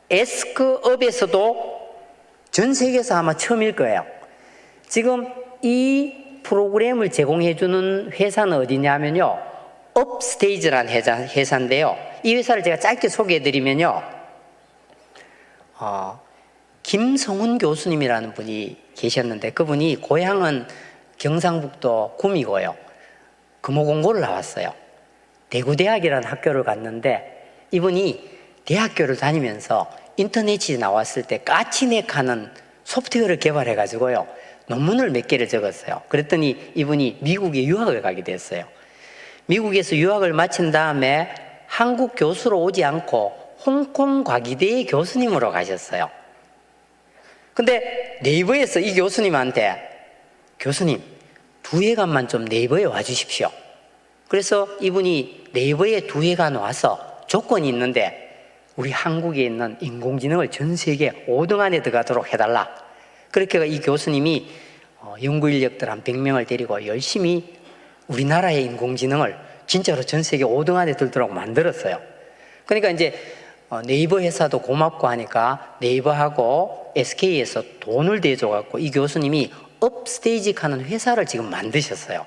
에스크업에서도 전 세계에서 아마 처음일 거예요. 지금 이 프로그램을 제공해주는 회사는 어디냐면요, 업스테이지라는 회사인데요. 이 회사를 제가 짧게 소개해드리면요. 김성훈 교수님이라는 분이 계셨는데 그분이 고향은 경상북도 구미고요. 금호공고를 나왔어요. 대구대학이라는 학교를 갔는데 이분이 대학교를 다니면서 인터넷이 나왔을 때 까치넥 하는 소프트웨어를 개발해 가지고요. 논문을 몇 개를 적었어요. 그랬더니 이분이 미국에 유학을 가게 됐어요. 미국에서 유학을 마친 다음에 한국 교수로 오지 않고 홍콩 과기대의 교수님으로 가셨어요. 근데 네이버에서 이 교수님한테 교수님 2회간만 좀 네이버에 와주십시오. 그래서 이분이 네이버에 2회간 와서 조건이 있는데 우리 한국에 있는 인공지능을 전 세계 5등 안에 들어가도록 해달라. 그렇게 이 교수님이 연구 인력들 한 100명을 데리고 열심히 우리나라의 인공지능을 진짜로 전 세계 5등 안에 들도록 만들었어요. 그러니까 이제 네이버 회사도 고맙고 하니까 네이버하고 SK에서 돈을 대줘갖고 이 교수님이 업스테이지 하는 회사를 지금 만드셨어요.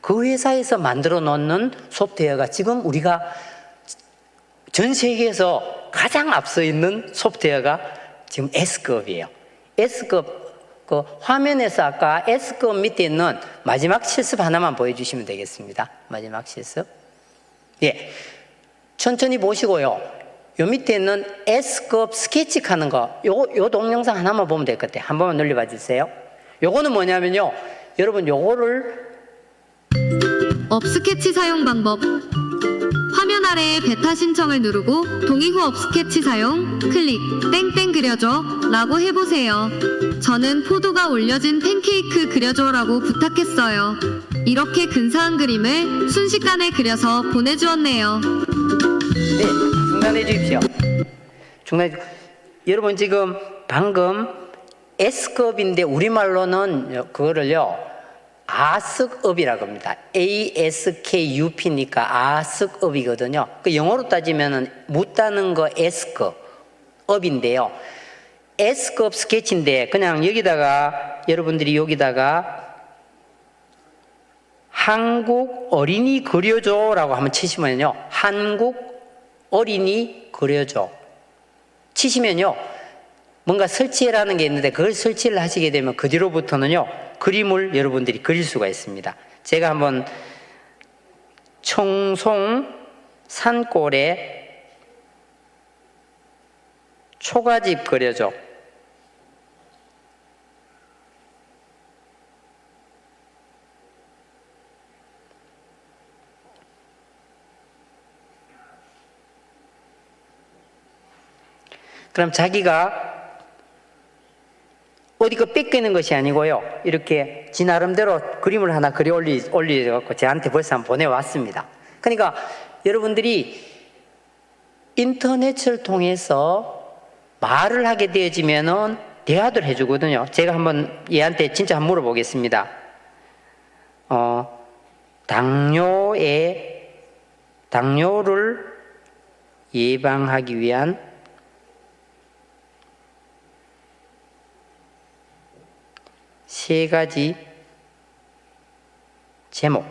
그 회사에서 만들어 놓는 소프트웨어가 지금 우리가 전 세계에서 가장 앞서 있는 소프트웨어가 지금 S급이에요. S급 그 화면에서 아까 S급 밑에 있는 마지막 실습 하나만 보여주시면 되겠습니다. 마지막 실습. 예, 천천히 보시고요. 요 밑에 있는 S급 스케치 하는 거, 요 동영상 하나만 보면 될 것 같아요. 한 번만 눌려봐 주세요. 요거는 뭐냐면요. 여러분 요거를 업스케치 사용 방법. 화면 아래에 베타 신청을 누르고 동의 후 업스케치 사용, 클릭, 땡땡 그려줘 라고 해보세요. 저는 포도가 올려진 팬케이크 그려줘 라고 부탁했어요. 이렇게 근사한 그림을 순식간에 그려서 보내주었네요. 네, 중단해 주십시오. 여러분 지금 방금 S급인데 우리말로는 그거를요 아스크업이라고 합니다. ASKUP니까 아스크업이거든요. 그 영어로 따지면은 묻다는 거 S급업인데요. S급 스케치인데 그냥 여기다가 여러분들이 여기다가 한국 어린이 그려줘라고 한번 치시면요. 한국 어린이 그려줘 치시면요. 뭔가 설치라는 게 있는데 그걸 설치를 하시게 되면 그 뒤로부터는요. 그림을 여러분들이 그릴 수가 있습니다. 제가 한번 청송 산골에 초가집 그려줘. 그럼 자기가 어디 그 뺏기는 것이 아니고요. 이렇게 지 나름대로 그림을 하나 그려 올려갖고 저한테 벌써 한번 보내왔습니다. 그러니까 여러분들이 인터넷을 통해서 말을 하게 되어지면은 대화를 해주거든요. 제가 한번 얘한테 진짜 한번 물어보겠습니다. 당뇨를 예방하기 위한 세 가지 제목.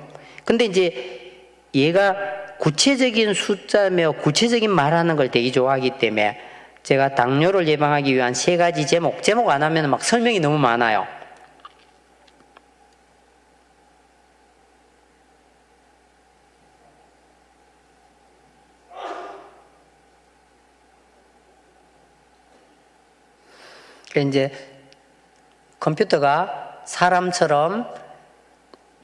근데 이제 얘가 구체적인 숫자며 구체적인 말하는 걸 되게 좋아하기 때문에 제가 당뇨를 예방하기 위한 세 가지 제목 안 하면 막 설명이 너무 많아요. 그러니까 이제 컴퓨터가 사람처럼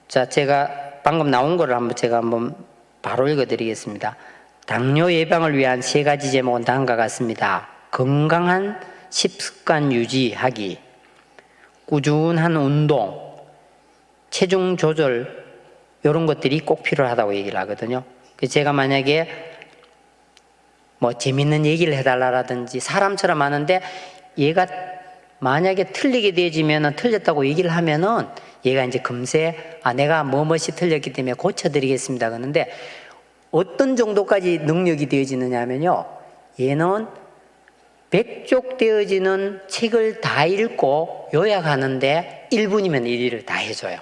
자 제가 방금 나온 거를 제가 한번 바로 읽어드리겠습니다. 당뇨 예방을 위한 세 가지 제목은 다음과 같습니다. 건강한 식습관 유지하기, 꾸준한 운동, 체중 조절 이런 것들이 꼭 필요하다고 얘기를 하거든요. 제가 만약에 뭐 재밌는 얘기를 해달라든지 사람처럼 하는데 얘가 만약에 틀리게 되어지면 틀렸다고 얘기를 하면은 얘가 이제 금세 내가 뭐뭐시 틀렸기 때문에 고쳐드리겠습니다 그러는데 어떤 정도까지 능력이 되어지느냐 하면요 얘는 100쪽 되어지는 책을 다 읽고 요약하는데 1분이면 1일을 다 해줘요.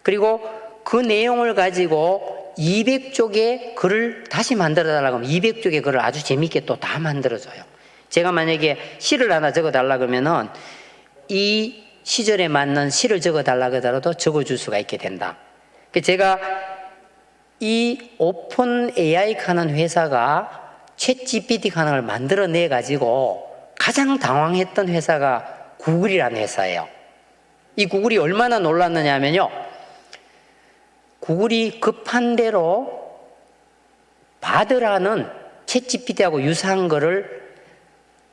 그리고 그 내용을 가지고 200쪽의 글을 다시 만들어 달라고 하면 200쪽의 글을 아주 재미있게 또 다 만들어줘요. 제가 만약에 시를 하나 적어 달라 그러면은 이 시절에 맞는 시를 적어 달라 하더라도 적어줄 수가 있게 된다. 제가 이 오픈 AI 하는 회사가 챗 GPT 하는 걸 만들어내 가지고 가장 당황했던 회사가 구글이라는 회사예요. 이 구글이 얼마나 놀랐느냐 하면요, 구글이 급한 대로 바드라는 챗 GPT하고 유사한 거를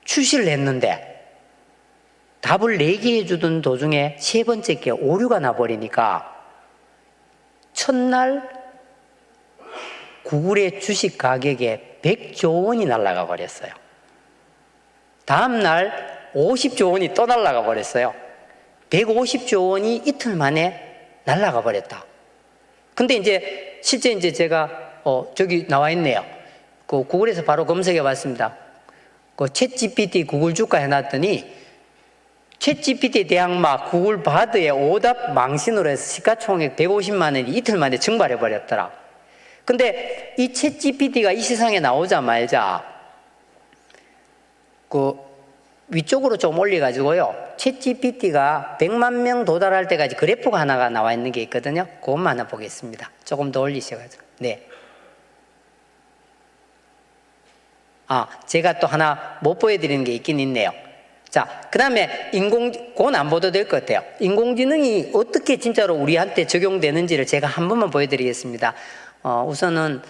출시를 했는데 답을 4개 해주던 도중에 세 번째 게 오류가 나버리니까 첫날 구글의 주식 가격에 100조 원이 날아가 버렸어요. 다음날 50조 원이 또 날아가 버렸어요. 150조 원이 이틀 만에 날아가 버렸다. 근데 이제 실제 이제 제가 저기 나와 있네요. 그 구글에서 바로 검색해 봤습니다. 그 챗 GPT 구글 주가 해놨더니 챗 GPT 대항마 구글 바드의 오답 망신으로 해서 시가총액 150만 원이 이틀 만에 증발해 버렸더라. 근데 이 챗 GPT가 이 세상에 나오자마자 그 위쪽으로 좀 올려가지고요, 챗 GPT가 100만 명 도달할 때까지 그래프가 하나가 나와 있는 게 있거든요. 그것만 하나 보겠습니다. 조금 더 올리셔가지고. 네. 제가 또 하나 못 보여드리는 게 있긴 있네요. 자, 그 다음에 그건 안 보도 될 것 같아요. 인공지능이 어떻게 진짜로 우리한테 적용되는지를 제가 한 번만 보여드리겠습니다. 우선은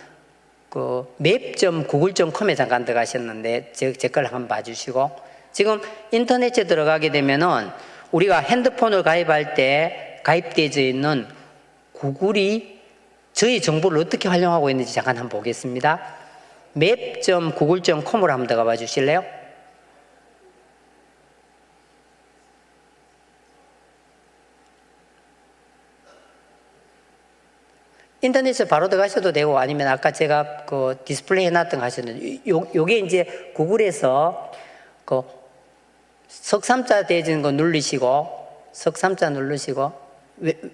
그 map.google.com에 잠깐 들어가셨는데 제 걸 한번 봐주시고, 지금 인터넷에 들어가게 되면은 우리가 핸드폰을 가입할 때 가입되어 있는 구글이 저희 정보를 어떻게 활용하고 있는지 잠깐 한번 보겠습니다. map.google.com으로 한번 들어가 봐 주실래요? 인터넷에 바로 들어가셔도 되고, 아니면 아까 제가 그 디스플레이 해놨던 거 하셨는데, 요게 이제 구글에서 그 석삼자 되어진 거 누르시고, 석삼자 누르시고,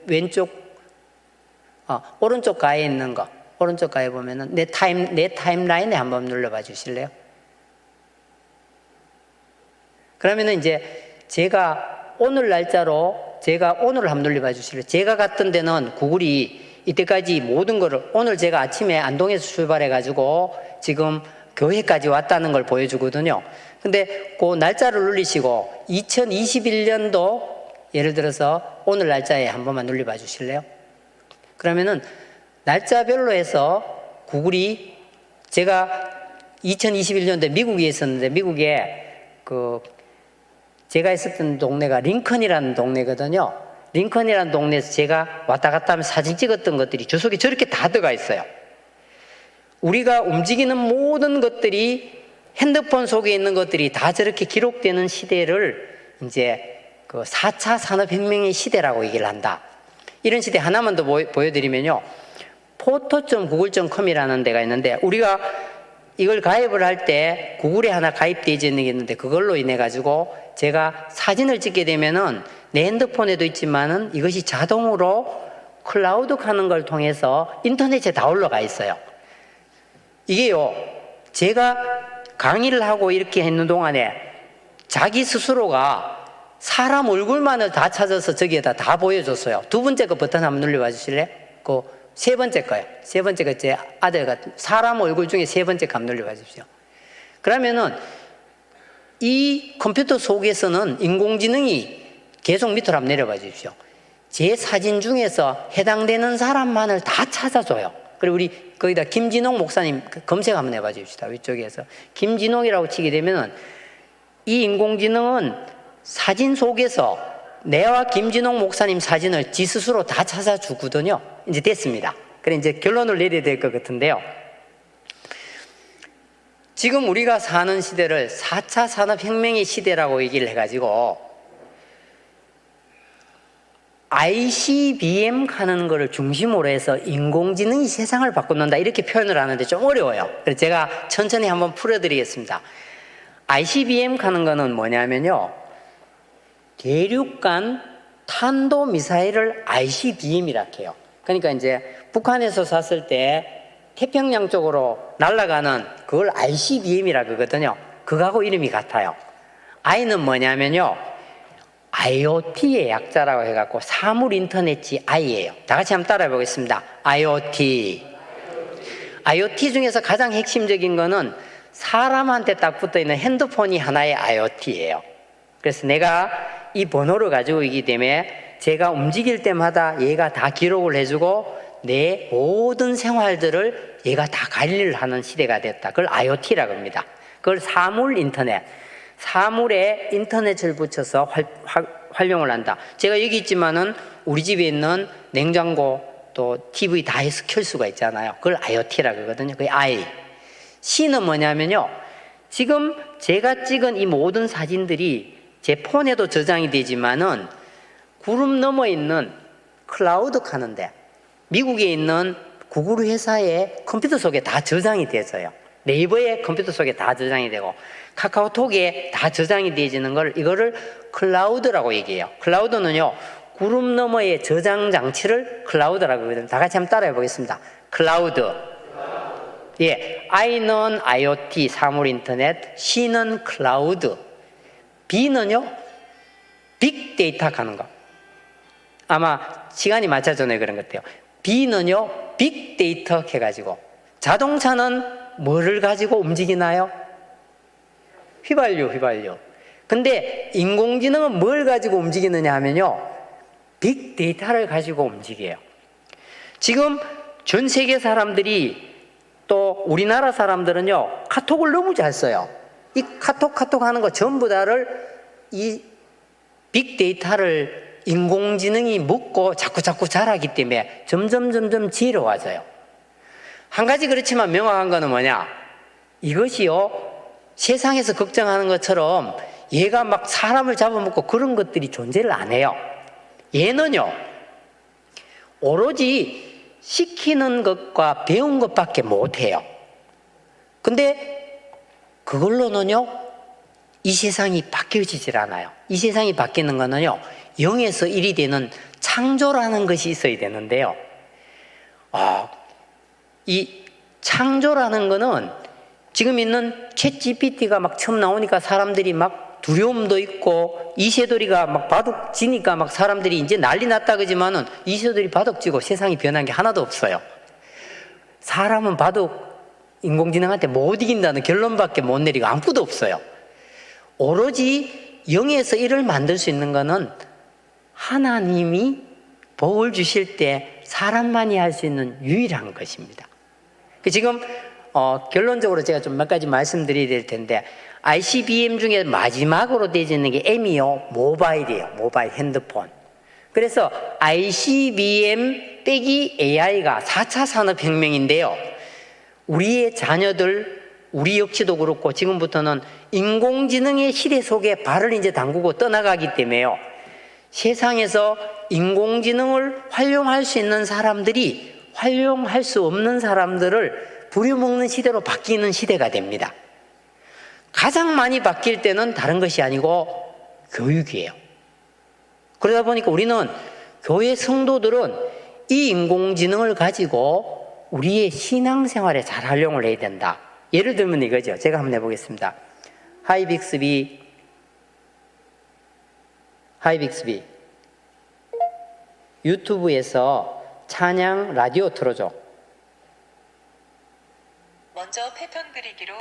왼쪽, 오른쪽 가에 있는 거, 오른쪽 가에 보면은 내 타임라인에 한번 눌러봐 주실래요? 그러면은 이제 제가 오늘 날짜로 제가 오늘을 한번 눌러봐 주실래요? 제가 갔던 데는 구글이 이때까지 모든 거를, 오늘 제가 아침에 안동에서 출발해가지고 지금 교회까지 왔다는 걸 보여주거든요. 근데 그 날짜를 누르시고 2021년도 예를 들어서 오늘 날짜에 한 번만 눌러봐 주실래요? 그러면은 날짜별로 해서 구글이, 제가 2021년도에 미국에 있었는데, 미국에 그 제가 있었던 동네가 링컨이라는 동네거든요. 링컨이라는 동네에서 제가 왔다 갔다 하면 사진 찍었던 것들이 주석이 저렇게 다 들어가 있어요. 우리가 움직이는 모든 것들이, 핸드폰 속에 있는 것들이 다 저렇게 기록되는 시대를 이제 그 4차 산업혁명의 시대라고 얘기를 한다. 이런 시대 하나만 더 보여드리면요, photo.google.com이라는 데가 있는데, 우리가 이걸 가입을 할 때 구글에 하나 가입되어 있는 게 있는데, 그걸로 인해 가지고 제가 사진을 찍게 되면은 내 핸드폰에도 있지만은 이것이 자동으로 클라우드 하는 걸 통해서 인터넷에 다 올라가 있어요. 이게요, 제가 강의를 하고 이렇게 했는 동안에 자기 스스로가 사람 얼굴만을 다 찾아서 저기에다 다 보여줬어요. 두 번째 거 버튼 한번 눌러봐 주실래요? 그 세 번째 거요. 세 번째 거 제 아들 같은 사람 얼굴 중에 세 번째 거 한번 눌러봐 주십시오. 그러면은 이 컴퓨터 속에서는 인공지능이 계속 밑으로 한번 내려봐 주십시오. 제 사진 중에서 해당되는 사람만을 다 찾아줘요. 그리고 우리 거기다 김진홍 목사님 검색 한번 해봐 줍시다. 위쪽에서 김진홍이라고 치게 되면은 이 인공지능은 사진 속에서 내와 김진홍 목사님 사진을 지 스스로 다 찾아주거든요. 이제 됐습니다. 그래 이제 결론을 내려야 될 것 같은데요. 지금 우리가 사는 시대를 4차 산업혁명의 시대라고 얘기를 해가지고 ICBM 하는 거를 중심으로 해서 인공지능이 세상을 바꾼다, 이렇게 표현을 하는데 좀 어려워요. 그래서 제가 천천히 한번 풀어드리겠습니다. ICBM 하는 거는 뭐냐면요, 대륙간 탄도미사일을 ICBM이라 해요. 그러니까 이제 북한에서 샀을 때 태평양 쪽으로 날아가는 그걸 ICBM이라 그러거든요. 그거하고 이름이 같아요. I는 뭐냐면요, IoT의 약자라고 해갖고 사물 인터넷이 I예요. 다 같이 한번 따라해 보겠습니다. IoT. IoT 중에서 가장 핵심적인 거는 사람한테 딱 붙어있는 핸드폰이 하나의 IoT예요. 그래서 내가 이 번호를 가지고 있기 때문에 제가 움직일 때마다 얘가 다 기록을 해주고 내 모든 생활들을 얘가 다 관리를 하는 시대가 됐다. 그걸 IoT라고 합니다. 그걸 사물 인터넷, 사물에 인터넷을 붙여서 활용을 한다. 제가 여기 있지만은 우리 집에 있는 냉장고 또 TV 다 해서 켤 수가 있잖아요. 그걸 IoT라고 하거든요. 그게 I. C는 뭐냐면요, 지금 제가 찍은 이 모든 사진들이 제 폰에도 저장이 되지만은 구름 너머 있는 클라우드 가는데 미국에 있는 구글 회사의 컴퓨터 속에 다 저장이 되어요. 네이버의 컴퓨터 속에 다 저장이 되고 카카오톡에 다 저장이 되어지는 걸 이거를 클라우드라고 얘기해요. 클라우드는요, 구름 너머의 저장 장치를 클라우드라고 하거든요. 다 같이 한번 따라해 보겠습니다. 클라우드. 예, I는 IoT, 사물 인터넷, C는 클라우드, B는요, 빅데이터 가는 거. 아마 시간이 맞춰져네 그런 것 같아요. B는요, 빅데이터 해가지고 자동차는 뭐를 가지고 움직이나요? 휘발유. 근데 인공지능은 뭘 가지고 움직이느냐 하면요, 빅데이터를 가지고 움직여요. 지금 전 세계 사람들이 또 우리나라 사람들은요, 카톡을 너무 잘 써요. 이 카톡 하는 거 전부 다를 이 빅데이터를 인공지능이 묻고 자꾸 자라기 때문에 점점 지혜로워져요. 한 가지 그렇지만 명확한 거는 뭐냐, 이것이요, 세상에서 걱정하는 것처럼 얘가 막 사람을 잡아먹고 그런 것들이 존재를 안 해요. 얘는요, 오로지 시키는 것과 배운 것밖에 못해요. 근데 그걸로는요, 이 세상이 바뀌어지질 않아요. 이 세상이 바뀌는 거는요, 0에서 1이 되는 창조라는 것이 있어야 되는데요, 이 창조라는 거는 지금 있는 챗 GPT가 막 처음 나오니까 사람들이 막 두려움도 있고 이세돌이가 막 바둑지니까 막 사람들이 이제 난리 났다 그러지만은 이세돌이 바둑지고 세상이 변한 게 하나도 없어요. 사람은 바둑 인공지능한테 못 이긴다는 결론밖에 못 내리고 아무것도 없어요. 오로지 0에서 1을 만들 수 있는 거는 하나님이 복을 주실 때 사람만이 할 수 있는 유일한 것입니다. 지금 결론적으로 제가 좀 몇 가지 말씀드려야 될 텐데, ICBM 중에 마지막으로 되어지는 게 M이요, 모바일이에요. 모바일 핸드폰. 그래서 ICBM 빼기 AI가 4차 산업혁명인데요, 우리의 자녀들, 우리 역시도 그렇고 지금부터는 인공지능의 시대 속에 발을 이제 담그고 떠나가기 때문에요, 세상에서 인공지능을 활용할 수 있는 사람들이 활용할 수 없는 사람들을 부려먹는 시대로 바뀌는 시대가 됩니다. 가장 많이 바뀔 때는 다른 것이 아니고 교육이에요. 그러다 보니까 우리는 교회 성도들은 이 인공지능을 가지고 우리의 신앙생활에 잘 활용을 해야 된다. 예를 들면 이거죠. 제가 한번 해보겠습니다. 하이 빅스비 유튜브에서 찬양 라디오 틀어줘. 먼저 패턴 그리기로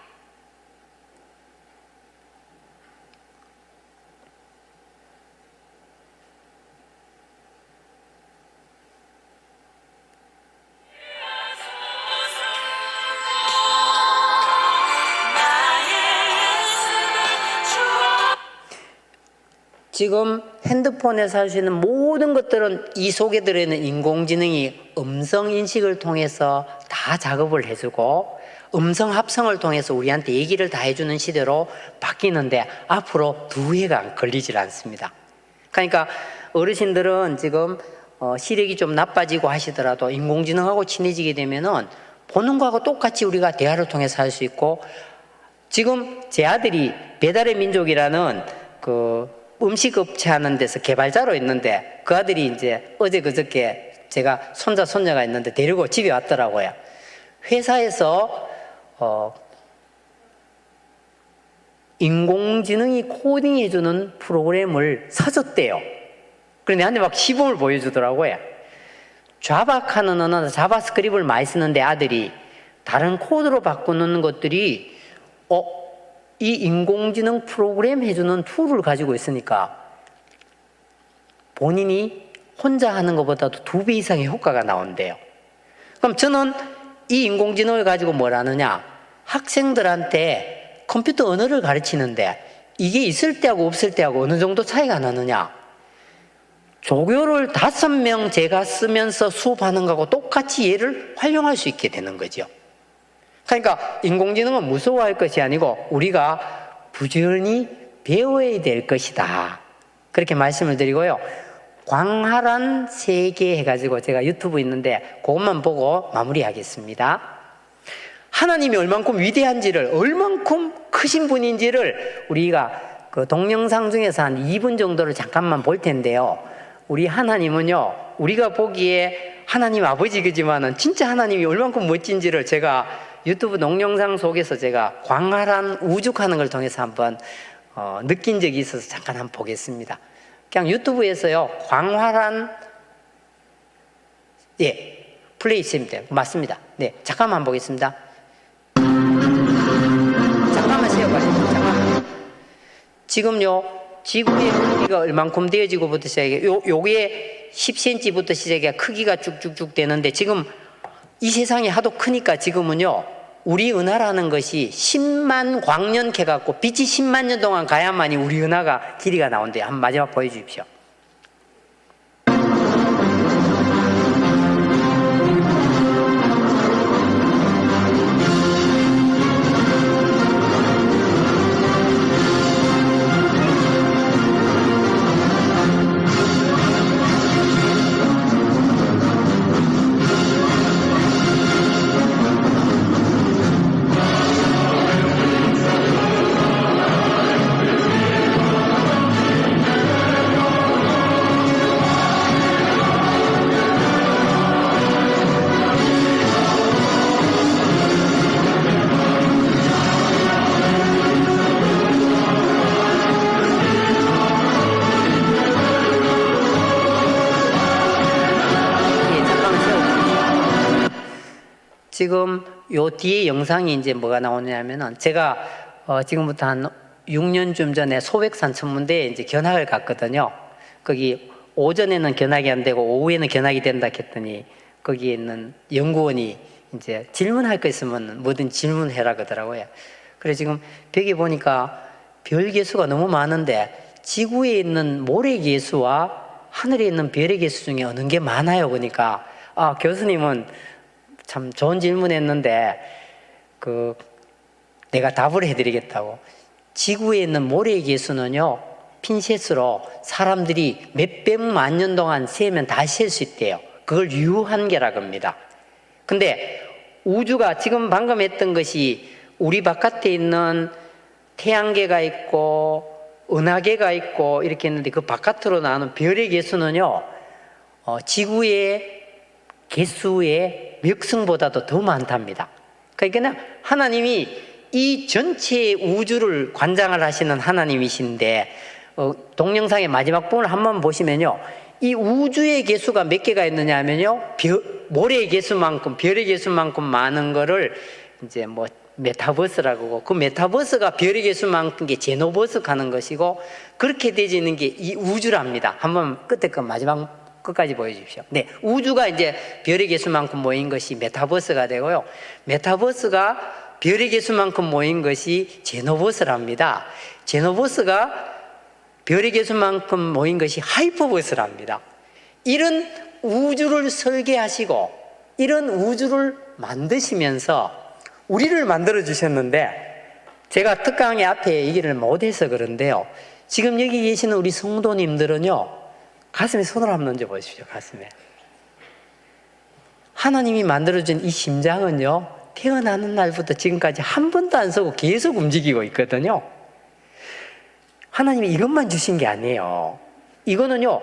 지금 핸드폰에서 할 수 있는 모든 것들은 이 속에 들어있는 인공지능이 음성 인식을 통해서 다 작업을 해주고 음성 합성을 통해서 우리한테 얘기를 다 해주는 시대로 바뀌는데 앞으로 2해가 걸리질 않습니다. 그러니까 어르신들은 지금 시력이 좀 나빠지고 하시더라도 인공지능하고 친해지게 되면은 보는 거하고 똑같이 우리가 대화를 통해서 할 수 있고, 지금 제 아들이 배달의 민족이라는 그 음식 업체 하는 데서 개발자로 있는데 그 아들이 이제 어제 그저께 제가 손자가 있는데 데리고 집에 왔더라고요. 회사에서 인공지능이 코딩해주는 프로그램을 사줬대요. 그런데 나한테 막 시범을 보여주더라고요. 자바하는 언어나 자바스크립트를 많이 쓰는데 아들이 다른 코드로 바꾸는 것들이 이 인공지능 프로그램 해주는 툴을 가지고 있으니까 본인이 혼자 하는 것보다도 2배 이상의 효과가 나온대요. 그럼 저는 이 인공지능을 가지고 뭘 하느냐? 학생들한테 컴퓨터 언어를 가르치는데 이게 있을 때하고 없을 때하고 어느 정도 차이가 나느냐? 조교를 5명 제가 쓰면서 수업하는 거하고 똑같이 얘를 활용할 수 있게 되는 거죠. 그러니까 인공지능은 무서워할 것이 아니고 우리가 부지런히 배워야 될 것이다. 그렇게 말씀을 드리고요. 광활한 세계 해가지고 제가 유튜브 있는데 그것만 보고 마무리하겠습니다. 하나님이 얼만큼 위대한지를, 얼만큼 크신 분인지를 우리가 그 동영상 중에서 한 2분 정도를 잠깐만 볼 텐데요. 우리 하나님은요, 우리가 보기에 하나님 아버지지만은 진짜 하나님이 얼만큼 멋진지를 제가 유튜브 동영상 속에서 제가 광활한 우죽하는 걸 통해서 한번 느낀 적이 있어서 잠깐 한번 보겠습니다. 그냥 유튜브에서요, 광활한, 플레이 있으면 돼요. 맞습니다. 네, 잠깐만 보겠습니다. 잠깐만 세워가지고, 잠깐만. 지금요, 지구의 크기가 얼만큼 되어지고부터 시작해, 요게 10cm부터 시작해 크기가 쭉쭉쭉 되는데, 지금 이 세상이 하도 크니까 지금은요, 우리 은하라는 것이 10만 광년 해갖고 빛이 10만 년 동안 가야만이 우리 은하가 길이가 나온대요. 한번 마지막 보여주십시오. 지금 요 뒤에 영상이 이제 뭐가 나오냐면은 제가 지금부터 한 6년쯤 전에 소백산 천문대에 이제 견학을 갔거든요. 거기 오전에는 견학이 안 되고 오후에는 견학이 된다 했더니 거기에 있는 연구원이 이제 질문할 거 있으면 뭐든 질문해라 그러더라고요. 그래서 지금 벽에 보니까 별 개수가 너무 많은데 지구에 있는 모래 개수와 하늘에 있는 별의 개수 중에 어느 게 많아요. 그러니까 교수님은 참 좋은 질문했는데 내가 답을 해드리겠다고. 지구에 있는 모래의 개수는요, 핀셋으로 사람들이 몇백만 년 동안 세면 다 셀 수 있대요. 그걸 유한계라고 합니다. 근데 우주가 지금 방금 했던 것이 우리 바깥에 있는 태양계가 있고 은하계가 있고 이렇게 했는데 그 바깥으로 나오는 별의 개수는요, 지구의 개수의 몇 승보다도 더 많답니다. 그러니까 하나님이 이 전체 우주를 관장을 하시는 하나님이신데 동영상의 마지막 부분을 한번 보시면요, 이 우주의 개수가 몇 개가 있느냐 하면요, 모래의 개수만큼, 별의 개수만큼 많은 거를 이제 뭐 메타버스라고 하고, 그 메타버스가 별의 개수만큼 게 제노버스 하는 것이고, 그렇게 되지는 게 이 우주랍니다. 한번 끝에 거 마지막 끝까지 보여주십시오. 네, 우주가 이제 별의 개수만큼 모인 것이 메타버스가 되고요, 메타버스가 별의 개수만큼 모인 것이 제노버스랍니다. 제노버스가 별의 개수만큼 모인 것이 하이퍼버스랍니다. 이런 우주를 설계하시고 이런 우주를 만드시면서 우리를 만들어 주셨는데, 제가 특강의 앞에 얘기를 못해서 그런데요, 지금 여기 계시는 우리 성도님들은요, 가슴에 손을 한번 얹어 보십시오. 가슴에. 하나님이 만들어준 이 심장은요, 태어나는 날부터 지금까지 한 번도 안 서고 계속 움직이고 있거든요. 하나님이 이것만 주신 게 아니에요. 이거는요,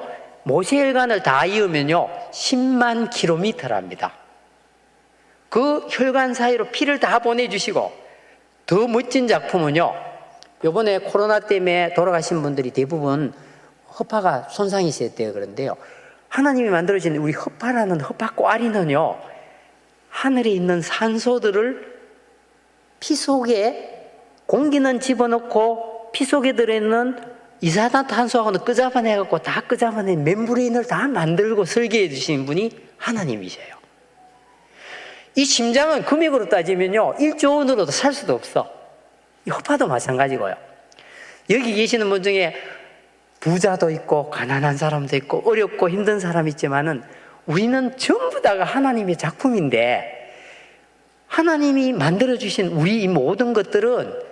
모세혈관을 다 이으면요 10만 킬로미터랍니다. 그 혈관 사이로 피를 다 보내주시고, 더 멋진 작품은요, 요번에 코로나 때문에 돌아가신 분들이 대부분 허파가 손상이 있었대요. 그런데요, 하나님이 만들어진 우리 허파라는 허파꼬리는요, 하늘에 있는 산소들을 피 속에, 공기는 집어넣고 피 속에 들어있는 이산화탄소하고는 끄잡아내갖고 다 끄잡아낸 멤브레인을 다 만들고 설계해 주신 분이 하나님이셔요. 이 심장은 금액으로 따지면요 1조 원으로도 살 수도 없어. 이 허파도 마찬가지고요. 여기 계시는 분 중에 부자도 있고 가난한 사람도 있고 어렵고 힘든 사람이 있지만은 우리는 전부 다가 하나님의 작품인데, 하나님이 만들어주신 우리 이 모든 것들은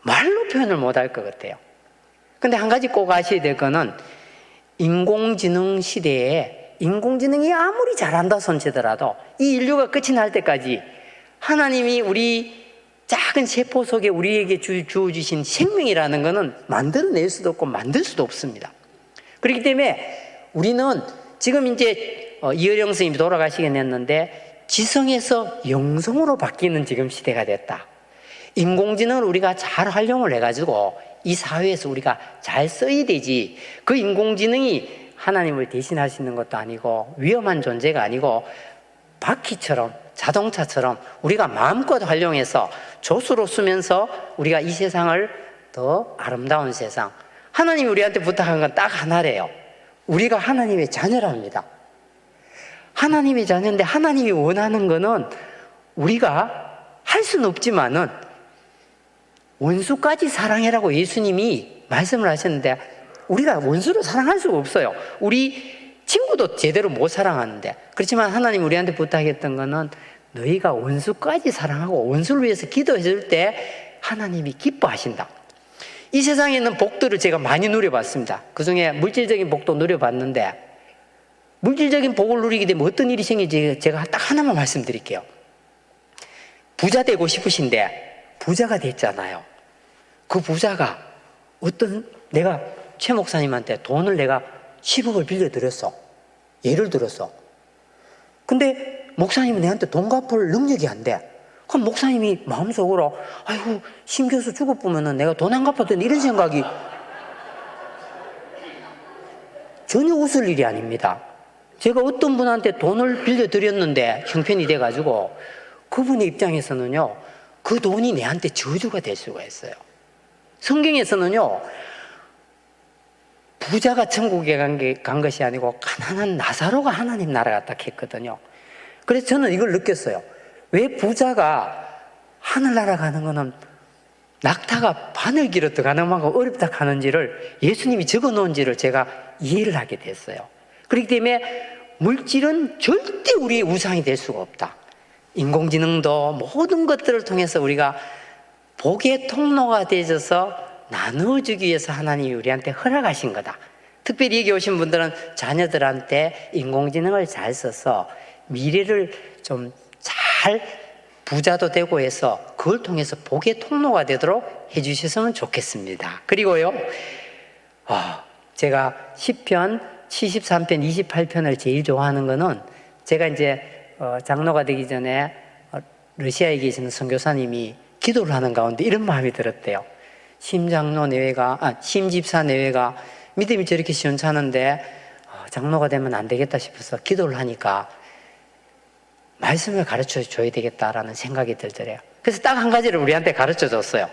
말로 표현을 못할 것 같아요. 근데 한 가지 꼭 아셔야 될 거는, 인공지능 시대에 인공지능이 아무리 잘한다 손치더라도 이 인류가 끝이 날 때까지 하나님이 우리 작은 세포 속에 우리에게 주어주신 생명이라는 것은 만들어낼 수도 없고 만들 수도 없습니다. 그렇기 때문에 우리는 지금 이제 이어령 스님이 돌아가시긴 했는데 지성에서 영성으로 바뀌는 지금 시대가 됐다. 인공지능을 우리가 잘 활용을 해가지고 이 사회에서 우리가 잘 써야 되지, 그 인공지능이 하나님을 대신하시는 것도 아니고 위험한 존재가 아니고 바퀴처럼 자동차처럼 우리가 마음껏 활용해서 조수로 쓰면서 우리가 이 세상을 더 아름다운 세상, 하나님이 우리한테 부탁한 건 딱 하나래요. 우리가 하나님의 자녀랍니다. 하나님의 자녀인데 하나님이 원하는 거는 우리가 할 수는 없지만은 원수까지 사랑해라고 예수님이 말씀을 하셨는데, 우리가 원수를 사랑할 수가 없어요. 우리 친구도 제대로 못 사랑하는데. 그렇지만 하나님 우리한테 부탁했던 거는 너희가 원수까지 사랑하고 원수를 위해서 기도해 줄 때 하나님이 기뻐하신다. 이 세상에 있는 복들을 제가 많이 누려봤습니다. 그중에 물질적인 복도 누려봤는데, 물질적인 복을 누리게 되면 어떤 일이 생길지 제가 딱 하나만 말씀드릴게요. 부자 되고 싶으신데 부자가 됐잖아요. 그 부자가 내가 최 목사님한테 돈을 내가 10억을 빌려드렸어. 예를 들었어. 근데 목사님은 내한테 돈 갚을 능력이 안 돼. 그럼 목사님이 마음속으로 아이고 심 교수 죽어보면은 내가 돈 안 갚았던 이런 생각이 전혀 웃을 일이 아닙니다. 제가 어떤 분한테 돈을 빌려드렸는데 형편이 돼가지고 그분의 입장에서는요 그 돈이 내한테 저주가 될 수가 있어요. 성경에서는요 부자가 천국에 간 것이 아니고 가난한 나사로가 하나님 나라 갔다 했거든요. 그래서 저는 이걸 느꼈어요. 왜 부자가 하늘나라 가는 거는 낙타가 바늘길로 들어가는 만큼 어렵다 하는지를 예수님이 적어놓은지를 제가 이해를 하게 됐어요. 그렇기 때문에 물질은 절대 우리의 우상이 될 수가 없다. 인공지능도 모든 것들을 통해서 우리가 복의 통로가 되어서 나누어주기 위해서 하나님이 우리한테 허락하신 거다. 특별히 여기 오신 분들은 자녀들한테 인공지능을 잘 써서 미래를 좀 잘 부자도 되고 해서 그걸 통해서 복의 통로가 되도록 해주셨으면 좋겠습니다. 그리고요 제가 10편, 73편, 28편을 제일 좋아하는 거는, 제가 이제 장로가 되기 전에 러시아에 계시는 선교사님이 기도를 하는 가운데 이런 마음이 들었대요. 심장로 내외가, 심집사 내외가 믿음이 저렇게 시원찮은데 장로가 되면 안 되겠다 싶어서 기도를 하니까 말씀을 가르쳐 줘야 되겠다라는 생각이 들더래요. 그래서 딱 한 가지를 우리한테 가르쳐 줬어요.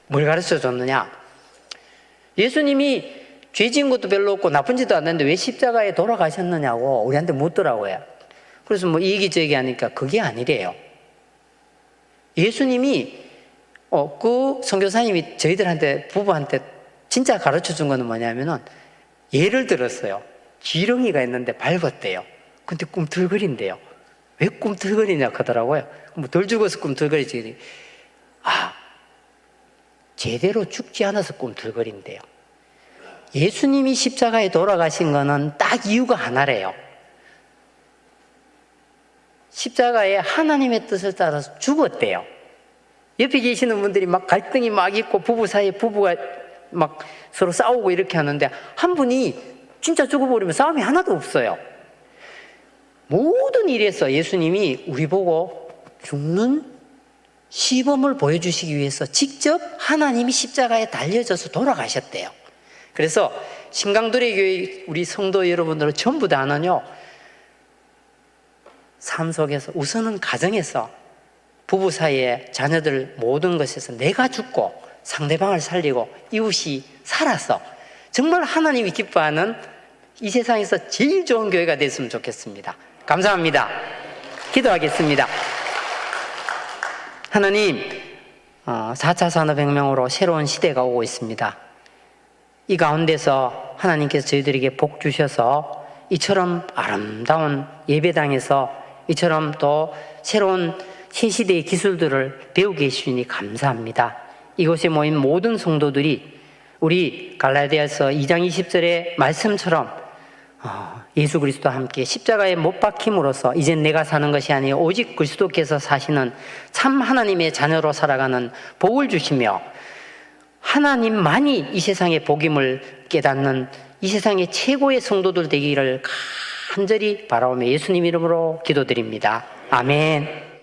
뭘 가르쳐 줬느냐? 예수님이 죄 지은 것도 별로 없고 나쁜 짓도 안 했는데 왜 십자가에 돌아가셨느냐고 우리한테 묻더라고요. 그래서 뭐 이 얘기 저 얘기 하니까 그게 아니래요. 예수님이 그 선교사님이 저희들한테, 부부한테 진짜 가르쳐 준 거는 뭐냐면은, 예를 들었어요. 지렁이가 있는데 밟았대요. 근데 꿈틀거린대요. 왜 꿈틀거리냐 하더라고요. 뭐 덜 죽어서 꿈틀거리지. 제대로 죽지 않아서 꿈틀거린대요. 예수님이 십자가에 돌아가신 거는 딱 이유가 하나래요. 십자가에 하나님의 뜻을 따라서 죽었대요. 옆에 계시는 분들이 막 갈등이 막 있고 부부 사이에 부부가 막 서로 싸우고 이렇게 하는데 한 분이 진짜 죽어버리면 싸움이 하나도 없어요. 모든 일에서 예수님이 우리 보고 죽는 시범을 보여주시기 위해서 직접 하나님이 십자가에 달려져서 돌아가셨대요. 그래서 신강도래 교회 우리 성도 여러분들은 전부 다는요, 삶 속에서 우선은 가정에서 부부 사이에 자녀들 모든 것에서 내가 죽고 상대방을 살리고 이웃이 살아서 정말 하나님이 기뻐하는 이 세상에서 제일 좋은 교회가 됐으면 좋겠습니다. 감사합니다. 기도하겠습니다. 하나님, 4차 산업혁명으로 새로운 시대가 오고 있습니다. 이 가운데서 하나님께서 저희들에게 복 주셔서 이처럼 아름다운 예배당에서 이처럼 또 새로운 신시대의 기술들을 배우게 해주시니 감사합니다. 이곳에 모인 모든 성도들이 우리 갈라디아서 2장 20절의 말씀처럼 예수 그리스도와 함께 십자가에 못 박힘으로써 이젠 내가 사는 것이 아니요 오직 그리스도께서 사시는 참 하나님의 자녀로 살아가는 복을 주시며 하나님만이 이 세상의 복임을 깨닫는 이 세상의 최고의 성도들 되기를 간절히 바라오며 예수님 이름으로 기도드립니다. 아멘.